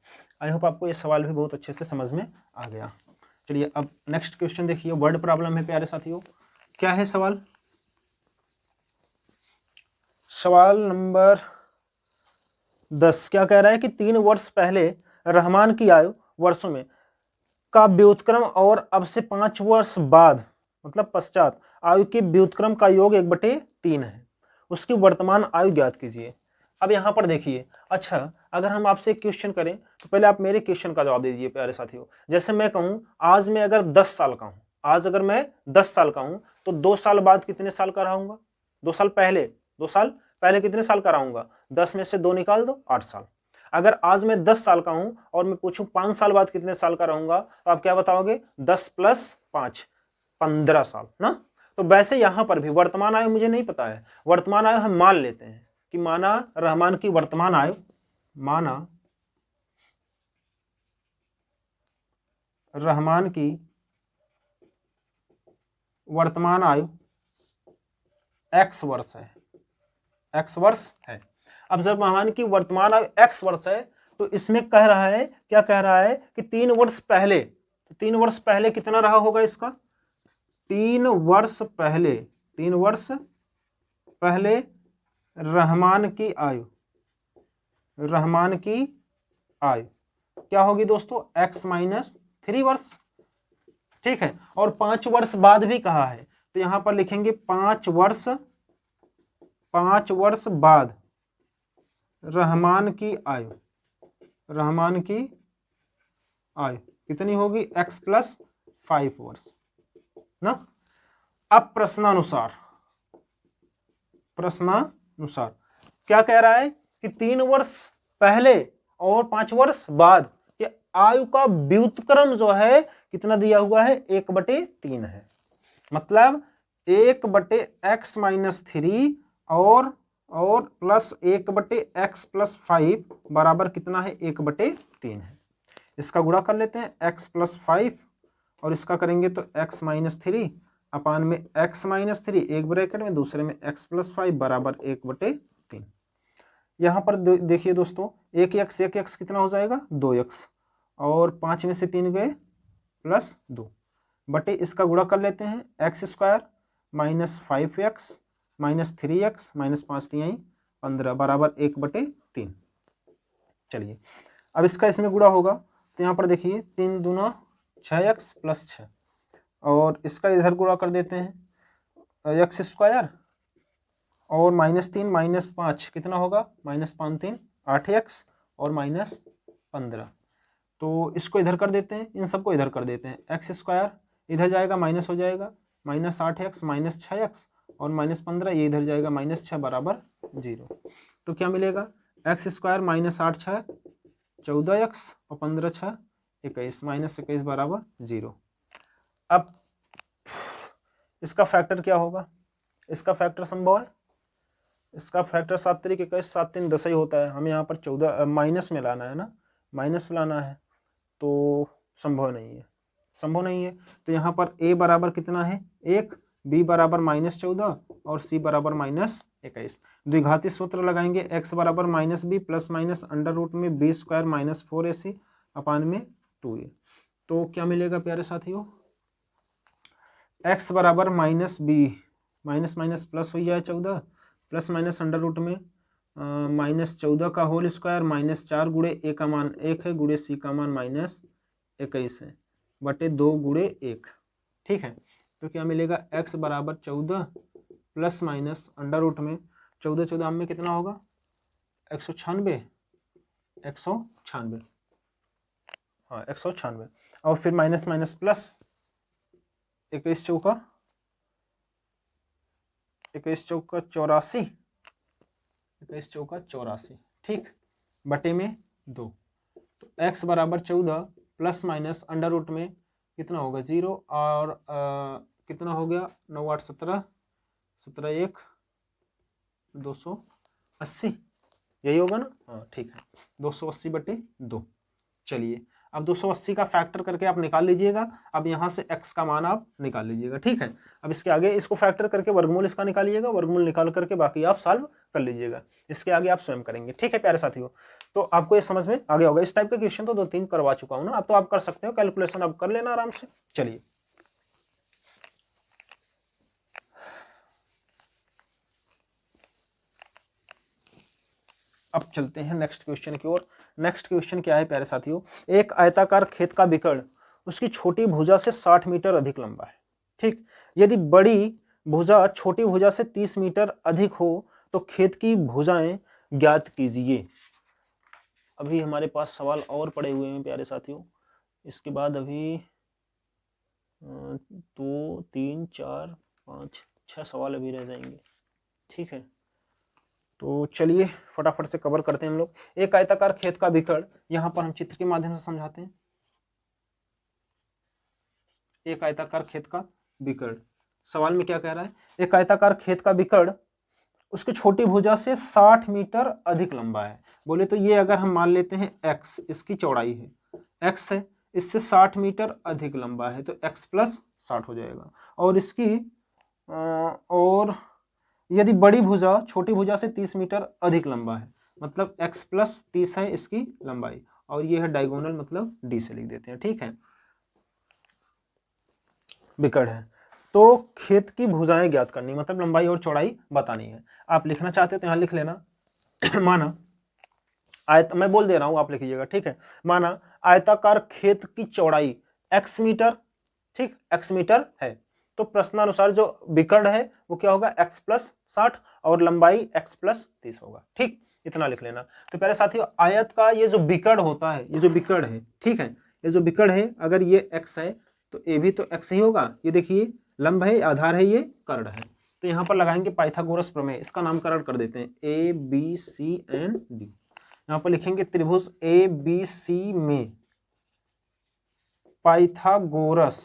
आई होप आपको ये सवाल भी बहुत अच्छे से समझ में आ गया। चलिए अब नेक्स्ट क्वेश्चन देखिए, वर्ड प्रॉब्लम है प्यारे साथियों। क्या है सवाल? सवाल नंबर 10 क्या कह रहा है कि 3 वर्ष पहले रहमान की आयु वर्षों में का व्युत्क्रम और अब से 5 वर्ष बाद मतलब पश्चात आयु के व्युत्क्रम का योग 1/3 है। उसकी वर्तमान आयु ज्ञात कीजिए। अब यहाँ पर देखिए, अच्छा अगर हम आपसे एक क्वेश्चन करें तो पहले आप मेरे क्वेश्चन का जवाब दीजिए प्यारे साथियों। जैसे मैं कहूँ आज मैं अगर 10 साल का हूँ, आज अगर मैं 10 साल का हूँ तो 2 साल बाद कितने साल का रहूंगा? 2 साल पहले कितने साल का रहूंगा? 10 में से 2 निकाल दो, 8 साल। अगर आज मैं 10 साल का हूं और मैं पूछूं 5 साल बाद कितने साल का रहूंगा तो आप क्या बताओगे? 10 प्लस 5 15 साल ना। तो वैसे यहां पर भी वर्तमान आयु मुझे नहीं पता है, वर्तमान आयु हम मान लेते हैं कि माना रहमान की वर्तमान आयु, माना रहमान की वर्तमान आयु x वर्ष है, x वर्ष है। अब जब रहमान की वर्तमान आयु x वर्ष है तो इसमें कह रहा है, क्या कह रहा है कि 3 वर्ष पहले, तो 3 वर्ष पहले कितना रहा होगा इसका? 3 वर्ष पहले रहमान की आयु क्या होगी दोस्तों? x माइनस 3 वर्ष। ठीक है, और 5 वर्ष बाद भी कहा है तो यहां पर लिखेंगे 5 वर्ष बाद रहमान की आयु कितनी होगी? x प्लस 5 वर्ष ना। अब प्रश्नानुसार क्या कह रहा है कि 3 वर्ष पहले और 5 वर्ष बाद के आयु का व्युत्क्रम जो है कितना दिया हुआ है? 1/3 है। मतलब 1/x माइनस 3 और प्लस 1/x प्लस 5 बराबर कितना है? 1/3 है। इसका गुणा कर लेते हैं, x प्लस 5 और इसका करेंगे तो x माइनस 3 अपान में x माइनस 3 एक ब्रैकेट में, दूसरे में x प्लस 5 बराबर 1/3। यहाँ पर देखिए दोस्तों, 1x कितना हो जाएगा? 2x और 5 में से 3 गए प्लस 2 बटे इसका गुणा कर लेते हैं, x square minus 5x minus 3x minus 5 3 15 बराबर 1/3। चलिए अब इसका इसमें गुणा होगा तो यहाँ पर देखिए 3 दूना 6x प्लस 6 और इसका इधर गुणा कर देते हैं x स्क्वायर और माइनस 3 माइनस 5 कितना होगा? माइनस 5 3 8x और माइनस 15। तो इसको इधर कर देते हैं, इन सबको इधर कर देते हैं, x स्क्वायर इधर जाएगा माइनस हो जाएगा, माइनस 8x माइनस 6x और माइनस 15 ये इधर जाएगा माइनस 6 बराबर 0। तो क्या मिलेगा? x स्क्वायर माइनस 8 6 14x और 15 6 21 माइनस 21 बराबर 0। अब इसका फैक्टर क्या होगा? इसका फैक्टर संभव है? इसका फैक्टर 7 3 21 7 3 10 ही होता है। हमें यहाँ पर 14 माइनस में लाना है ना, माइनस लाना है तो संभव नहीं है। तो यहाँ पर a बराबर कितना है? 1, b बराबर माइनस 14 और c बराबर माइनस 21। द्विघाती सूत्र लगाएंगे, x बराबर minus b plus minus under root में b square minus 4ac upon में 2a। तो क्या मिलेगा प्यारे साथियों? x बराबर minus b minus minus plus हो जाए 14 प्लस माइनस अंडर रूट में माइनस 14 का होल स्क्वायर माइनस 4 गुणे a का मान 1 है गुणे c का मान माइनस 21 है बटे 2 गुणे 1। ठीक है, तो क्या मिलेगा? x बराबर 14 प्लस माइनस अंडर रूट में 14 14 में कितना होगा 196, 196, हाँ 196, और फिर माइनस माइनस प्लस 21 चौका 84, 21 चौका 84, ठीक, बटे में 2। तो x बराबर 14 प्लस माइनस अंडर रूट में कितना होगा 0 और कितना हो गया 9 8 17, 17 1 280, यही होगा ना, हाँ ठीक है 280 बटे 2। चलिए अब 280 का फैक्टर करके आप निकाल लीजिएगा। अब यहाँ से x का मान आप निकाल लीजिएगा, ठीक है। अब इसके आगे इसको फैक्टर करके वर्गमूल इसका निकालिएगा, वर्गमूल निकाल करके बाकी आप सॉल्व कर लीजिएगा। इसके आगे आप स्वयं करेंगे, ठीक है प्यारे साथियों। तो आपको ये समझ में आ गया होगा। इस टाइप के क्वेश्चन तो 2-3 करवा चुका हूँ ना, अब तो आप कर सकते हो कैलकुलेशन, अब कर लेना आराम से। चलिए अब चलते हैं नेक्स्ट क्वेश्चन की ओर। नेक्स्ट क्वेश्चन क्या है प्यारे साथियों, एक आयताकार खेत का विकर्ण उसकी छोटी भुजा से 60 मीटर अधिक लंबा है, ठीक। यदि बड़ी भुजा छोटी भुजा से 30 मीटर अधिक हो तो खेत की भुजाएं ज्ञात कीजिए। अभी हमारे पास सवाल और पड़े हुए हैं प्यारे साथियों, इसके बाद अभी 2 3 4 5 6 सवाल अभी रह जाएंगे, ठीक है। तो चलिए फटाफट से कवर करते हैं हम लोग। एक आयताकार खेत का विकर्ण, यहां पर हम चित्र के माध्यम से समझाते हैं। एक आयताकार खेत का विकर्ण, सवाल में क्या कह रहा है, एक आयताकार खेत का विकर्ण उसकी छोटी भुजा से 60 मीटर अधिक लंबा है। बोले तो ये अगर हम मान लेते हैं x, इसकी चौड़ाई है x है, इससे 60 मीटर अधिक लंबा है तो x प्लस 60 हो जाएगा। और इसकी और यदि बड़ी भुजा छोटी भुजा से 30 मीटर अधिक लंबा है, मतलब x प्लस 30 है इसकी लंबाई, और ये है डायगोनल, मतलब d से लिख देते हैं, ठीक है। विकर्ण है तो खेत की भुजाएं ज्ञात करनी, मतलब लंबाई और चौड़ाई बतानी है। आप लिखना चाहते हो तो यहां लिख लेना। माना मैं बोल दे रहा हूं, आप लिखिएगा, ठीक है। माना आयताकार खेत की चौड़ाई x मीटर, ठीक, x मीटर है, तो प्रश्नानुसार जो विकर्ण है वो क्या होगा x प्लस 60 और लंबाई x प्लस 30 होगा, ठीक, इतना लिख लेना। तो प्यारे साथियों आयत का ये जो विकर्ण होता है, ये जो विकर्ण है, ठीक है, ये जो विकर्ण है अगर ये x है तो ये भी तो x ही होगा। ये देखिए लंब है, आधार है, ये कर्ण है, तो यहाँ पर लगाएंगे पाइथागोरस प्रमेय, इसका नामकरण कर देते हैं ABCD। यहाँ पर लिखेंगे त्रिभुज ABC में पाइथागोरस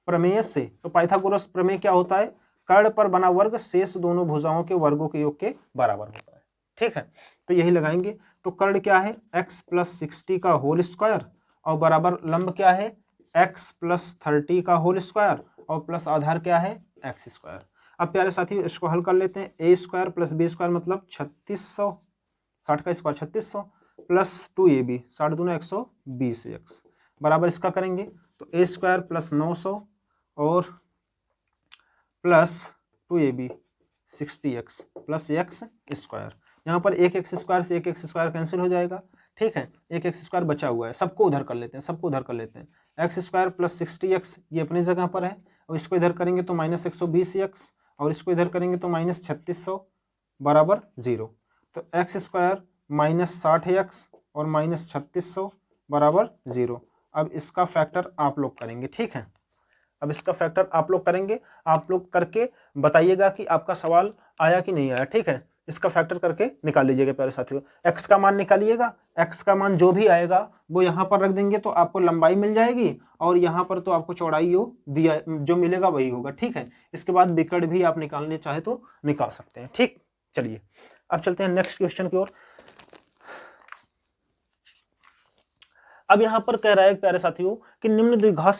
प्रमेय से। तो पाइथागोरस प्रमेय क्या होता है, कर्ण पर बना वर्ग शेष दोनों भुजाओं के वर्गों के योग के बराबर होता है, ठीक है। तो यही लगाएंगे। तो कर्ण क्या है x प्लस 60 का होल स्क्वायर, और बराबर लंब क्या है x प्लस 30 का होल स्क्वायर, और प्लस आधार क्या है x स्क्वायर। अब प्यारे साथियों इसको हल कर लेते हैं। a square plus b square मतलब 3600, 60 का स्क्वायर 3600 प्लस 2ab, 60 दूना 120x बराबर इसका करेंगे तो a स्क्वायर प्लस 900 और plus 2ab 60x plus x square. यहाँ पर एक एक्स स्क्वायर से एक एक्स स्क्वायर कैंसिल हो जाएगा, ठीक है। एक एक्स स्क्वायर बचा हुआ है, सबको उधर कर लेते हैं, सबको उधर कर लेते हैं। एक्स स्क्वायर प्लस 60x ये अपनी जगह पर है, और इसको इधर करेंगे तो माइनस 120x, और इसको इधर करेंगे तो माइनस 3600 बराबर 0। तो एक्स स्क्वायर माइनस 60x और माइनस 3600 बराबर 0। अब इसका फैक्टर आप लोग करेंगे, ठीक है। अब इसका फैक्टर आप लोग करेंगे, आप लोग करके बताइएगा कि आपका सवाल आया कि नहीं आया, ठीक है। इसका फैक्टर करके निकाल लीजिएगा प्यारे साथियों। x का मान निकालिएगा, x का मान जो भी आएगा वो यहाँ पर रख देंगे तो आपको लंबाई मिल जाएगी, और यहाँ पर तो आपको चौड़ाई दिया जो मिलेगा वही होगा, ठीक है। इसके बाद विकर्ण भी आप निकालने चाहे तो निकाल सकते हैं, ठीक। चलिए अब चलते हैं नेक्स्ट क्वेश्चन की ओर। अब यहाँ पर कह रहा है प्यारे साथियों कि निम्न द्विघात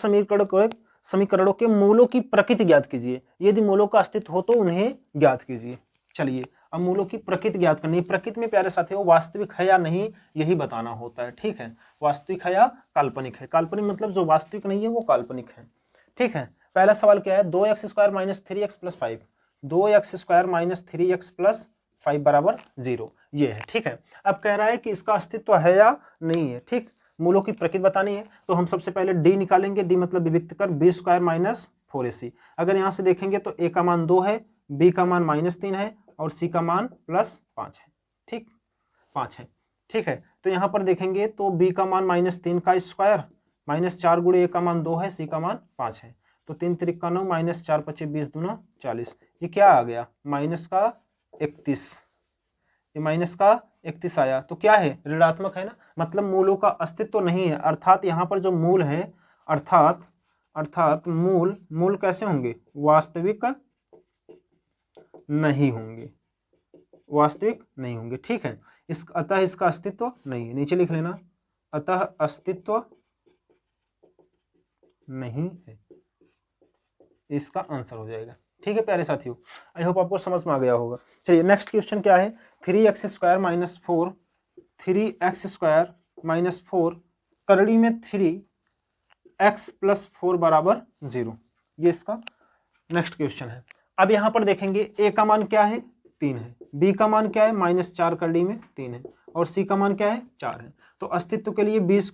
समीकरणों के मूलों की प्रकृति ज्ञात कीजिए, यदि मूलों का अस्तित्व हो तो उन्हें ज्ञात कीजिए। चलिए अब मूलों की प्रकृति ज्ञात करनी है। प्रकृति में प्यारे साथियों वास्तविक है या नहीं यही बताना होता है, ठीक है। वास्तविक है या काल्पनिक है, काल्पनिक मतलब जो वास्तविक नहीं है वो काल्पनिक है, ठीक है। पहला सवाल क्या है, 2x square minus 3x plus 5, 2x square minus 3x plus 5 बराबर 0, ये है, ठीक है। अब कह रहा है कि इसका अस्तित्व है या नहीं है, ठीक। मूलों की प्रकृति बतानी है, तो हम सबसे पहले डी निकालेंगे। डी मतलब विविक्त कर बी स्क्वायर माइनस 4ac। अगर यहाँ से देखेंगे तो ए का मान 2 है, बी का मान -3 है और सी का मान +5 है। ठीक, 5 है। ठीक है, तो यहाँ पर देखेंगे तो बी का मान -3 का स्क्वायर -4 गुणे ए का मान 2 है, सी का मान 5 है, तो 3 त्रिक 9 -4 25 20 दूना 40। ये क्या आ गया? -31। ये -31 आया, तो क्या है? ऋणात्मक है ना, मतलब मूलों का अस्तित्व नहीं है। अर्थात यहाँ पर जो मूल है, अर्थात मूल कैसे होंगे? वास्तविक नहीं होंगे, वास्तविक नहीं होंगे। ठीक है, अतः इसका अस्तित्व नहीं है। नीचे लिख लेना, अतः अस्तित्व नहीं है, इसका आंसर हो जाएगा। ठीक है प्यारे साथियों, आई होप आपको समझ में आ गया होगा। चलिए नेक्स्ट क्वेश्चन क्या है? 3x² - 4 करड़ी में 3x + 4 = 0। ये इसका नेक्स्ट क्वेश्चन है। अब यहाँ पर देखेंगे a का मान क्या है? 3 है, b का मान क्या है? -4 करड़ी में 3 है और c का मान क्या है? 4 है। तो अस्तित्व के लिए b² -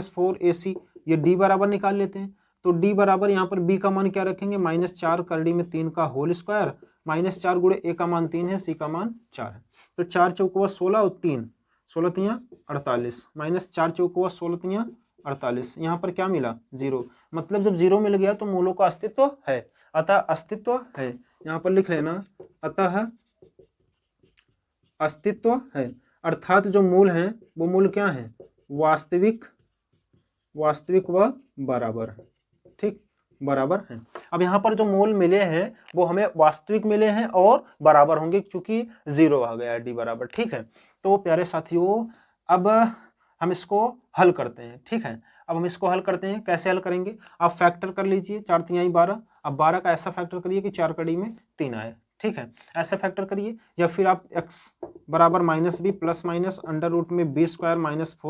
4ac, ये d बराबर निकाल लेते हैं। तो d बराबर यहाँ पर b का मान क्या रखेंगे? -4 करड़ी में 3 का होल स्क्वायर, -4 गुणे a का मान 3 है, c का मान 4 है। तो 4 चौकों 16 और 3 16 तियाँ 48, -4 चौकों 16 तियाँ 48। यहाँ पर क्या मिला? 0। मतलब जब 0 मिल गया तो मूलों का अस्तित्व है, अतः अस्तित्व है। यहाँ पर लिख लेना, अतः अस्तित्व है। अर्थात जो मूल हैं वो मूल क्या है? वास्तविक व बराबर है। ठीक, बराबर है। अब यहाँ पर जो मूल मिले हैं वो हमें वास्तविक मिले हैं और बराबर होंगे, क्योंकि 0 आ गया है, डी बराबर। ठीक है, तो प्यारे साथियों अब हम इसको हल करते हैं। ठीक है, अब हम इसको हल करते हैं। कैसे हल करेंगे? आप फैक्टर कर लीजिए, 4 तिहाई 12। अब 12 का ऐसा फैक्टर करिए कि 4 कड़ी में 3 आए। ठीक है, ऐसा फैक्टर करिए, या फिर आप x बराबर -b ± (b² -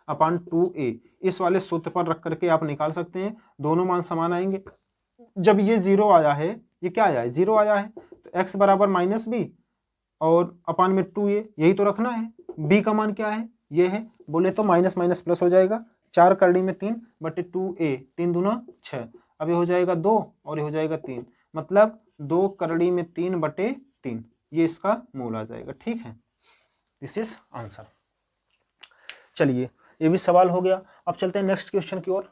4ac/2a) इस वाले सूत्र पर रख करके आप निकाल सकते हैं। दोनों मान समान आएंगे। जब ये 0 आया है, ये क्या आया है? 0 आया है, तो x बराबर -b और अपान में 2a, यही तो रखना है। b का मान क्या है? ये है, बोले तो माइनस माइनस प्लस हो जाएगा। 4 करड़ी में 3 बटे 2a, 3 दूना 6। अब ये हो जाएगा 2 और ये हो जाएगा 3, मतलब 2 करड़ी में 3 बटे 3, ये इसका मूल आ जाएगा। ठीक है, दिस इज आंसर। चलिए ये भी सवाल हो गया। अब चलते हैं नेक्स्ट क्वेश्चन की ओर।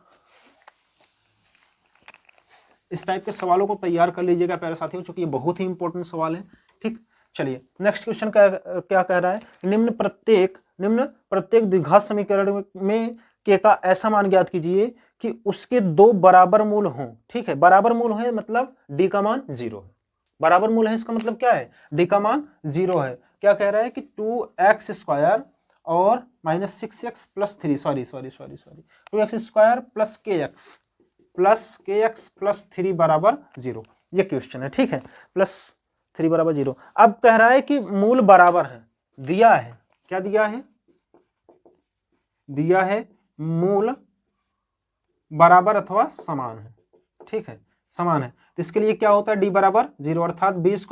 इस टाइप के सवालों को तैयार कर लीजिएगा प्यारे साथियों, क्योंकि ये बहुत ही इंपॉर्टेंट सवाल है। ठीक, चलिए नेक्स्ट क्वेश्चन क्या कह रहा है? निम्न प्रत्येक द्विघात समीकरण में के का ऐसा मान ज्ञात कीजिए कि उसके 2 बराबर मूल हों। ठीक है, बराबर मूल है मतलब डी का मान 0 है। बराबर मूल है इसका मतलब क्या है? डी का मान 0 है। क्या कह रहा है कि 2x² और -6x + 3 2x² + kx + 3 = 0। ये क्वेश्चन है। ठीक है, +3 = 0। अब कह रहा है कि मूल बराबर है, दिया है। क्या दिया है? दिया है मूल बराबर अथवा समान है। ठीक है, समान है, तो इसके लिए क्या होता है? d बराबर 0, अर्थात b² -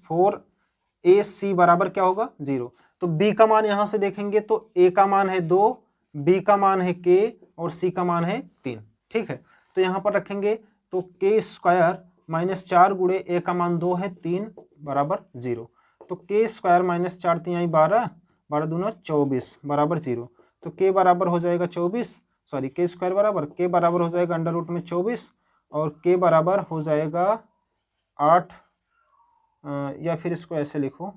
4ac बराबर क्या होगा? 0। तो b का मान यहां से देखेंगे तो a का मान है 2, b का मान है k और c का मान है 3। ठीक है, तो यहां पर रखेंगे तो k² -4 गुणे a का मान 2 है, 3 बराबर 0। तो k² -4 तिहाई 12, 12 दूना 24 बराबर 0। तो k बराबर हो जाएगा 24, सॉरी k² बराबर k बराबर हो जाएगा √24 और k बराबर हो जाएगा 8, या फिर इसको ऐसे लिखो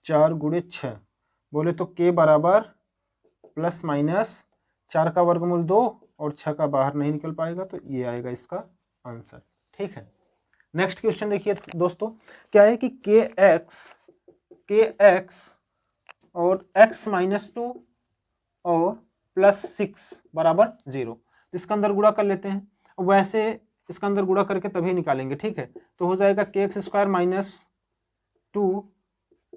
4 गुणे 6, बोले तो k बराबर ±4 का वर्गमूल 2 और 6 का बाहर नहीं निकल पाएगा, तो ये आएगा इसका आंसर। ठीक है, नेक्स्ट क्वेश्चन देखिए दोस्तों, क्या है कि kx और x -2 और +6 बराबर 0। इसका अंदर गुणा कर लेते हैं। वैसे इसका अंदर गुणा करके तभी निकालेंगे। ठीक है, तो हो जाएगा kx² -2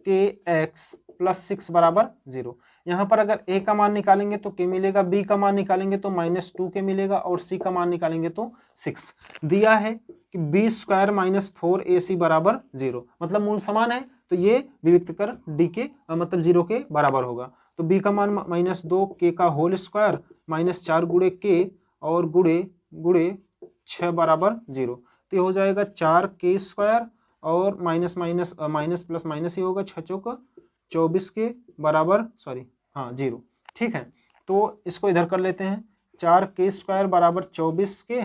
kx + 6 बराबर 0। यहाँ पर अगर a का मान निकालेंगे तो k मिलेगा, b का मान निकालेंगे तो -2k मिलेगा और c का मान निकालेंगे तो 6। दिया है कि b² - 4ac बराबर 0, मतलब मूल समान है, तो ये विविक्त कर d के मतलब 0 के बराबर होगा। तो b का मान -2 k का होल स्क्वायर -4 गुणे k और गुणे 6 बराबर 0। तो ये हो जाएगा 4k स्क्वायर और माइनस प्लस माइनस ही होगा, 6 चौका 24 के बराबर, सॉरी हाँ 0। ठीक है, तो इसको इधर कर लेते हैं, 4k स्क्वायर बराबर 24 के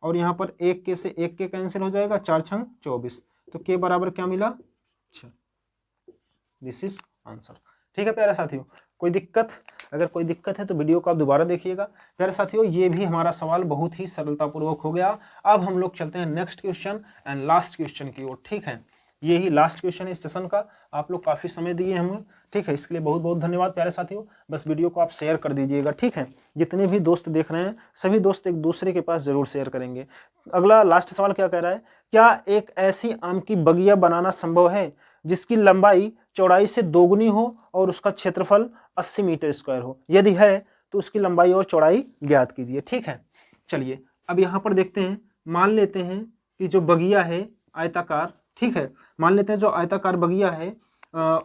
और यहाँ पर 1 के से 1 के कैंसिल हो जाएगा, 4 छंग 24, तो k बराबर क्या मिला 6। This is answer. ठीक है प्यारे साथियों, कोई दिक्कत, अगर कोई दिक्कत है तो वीडियो को आप दोबारा देखिएगा। प्यारे साथियों, ये भी हमारा सवाल बहुत ही सरलतापूर्वक हो गया। अब हम लोग चलते हैं next question and last question की ओर। ठीक है, ये ही लास्ट क्वेश्चन इस सेशन का। आप लोग काफी समय दिए हमें, ठीक है, इसके लिए बहुत बहुत धन्यवाद प्यारे साथियों। बस वीडियो को आप शेयर कर दीजिएगा। ठीक है, जितने भी दोस्त देख रहे हैं सभी दोस्त एक दूसरे के पास जरूर शेयर करेंगे। अगला लास्ट सवाल क्या कह रहा है, क्या एक ऐसी आम की बगिया बनाना संभव है जिसकी लंबाई चौड़ाई से दोगुनी हो और उसका क्षेत्रफल 80 मीटर स्क्वायर हो? यदि है तो उसकी लंबाई और चौड़ाई ज्ञात कीजिए। ठीक है, चलिए अब यहाँ पर देखते हैं। मान लेते हैं कि जो बगिया है आयताकार, ठीक है, मान लेते हैं जो आयताकार बगिया है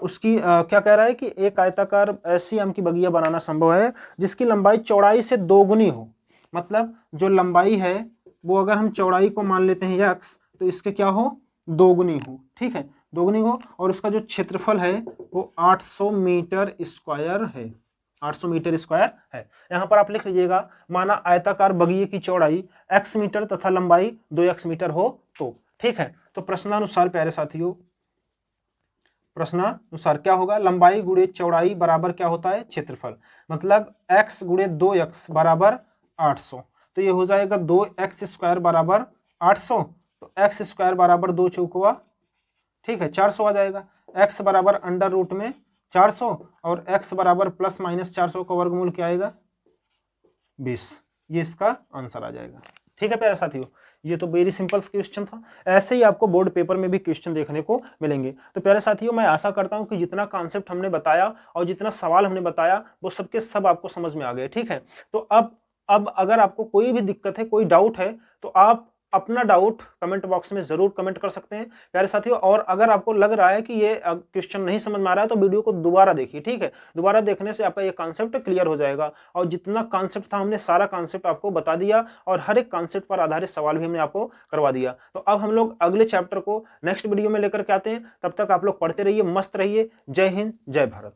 उसकी क्या कह रहा है कि एक आयताकार ऐसी आम की बगिया बनाना संभव है जिसकी लंबाई चौड़ाई से दोगुनी हो। मतलब जो लंबाई है वो अगर हम चौड़ाई को मान लेते हैं x, तो इसके क्या हो, दोगुनी हो। ठीक है, दोगुनी हो, और उसका जो क्षेत्रफल है वो 800 मीटर स्क्वायर है। 800 मीटर स्क्वायर है। यहाँ पर आप लिख लीजिएगा, माना आयताकार बगिये की चौड़ाई x मीटर तथा लंबाई 2x मीटर हो तो। ठीक है, तो प्रश्नानुसार प्यारे साथियों, प्रश्नानुसार क्या होगा, लंबाई गुणे चौड़ाई बराबर क्या होता है, क्षेत्रफल। मतलब x गुणे 2x बराबर 800, तो ये हो जाएगा 2x स्क्वायर बराबर 800, तो x स्क्वायर बराबर 2 चौकुआ, ठीक है, 400 आ जाएगा। x बराबर अंडर रूट में 400 और x बराबर प्लस माइनस 400 का वर्गमूल क्या आएगा, 20। ये इसका आंसर आ जाएगा। ठीक है प्यारे साथियों, ये तो वेरी सिंपल क्वेश्चन था। ऐसे ही आपको बोर्ड पेपर में भी क्वेश्चन देखने को मिलेंगे। तो प्यारे साथियों, मैं आशा करता हूं कि जितना कॉन्सेप्ट हमने बताया और जितना सवाल हमने बताया वो सबके सब आपको समझ में आ गए। ठीक है, तो अब अगर आपको कोई भी दिक्कत है, कोई डाउट है, तो आप अपना डाउट कमेंट बॉक्स में जरूर कमेंट कर सकते हैं प्यारे साथियों। और अगर आपको लग रहा है कि ये क्वेश्चन नहीं समझ में आ रहा है तो वीडियो को दोबारा देखिए। ठीक है, दोबारा देखने से आपका ये कॉन्सेप्ट क्लियर हो जाएगा। और जितना कॉन्सेप्ट था हमने सारा कॉन्सेप्ट आपको बता दिया और हर एक कॉन्सेप्ट पर आधारित सवाल भी हमने आपको करवा दिया। तो अब हम लोग अगले चैप्टर को नेक्स्ट वीडियो में लेकर के आते हैं। तब तक आप लोग पढ़ते रहिए, मस्त रहिए। जय हिंद, जय भारत।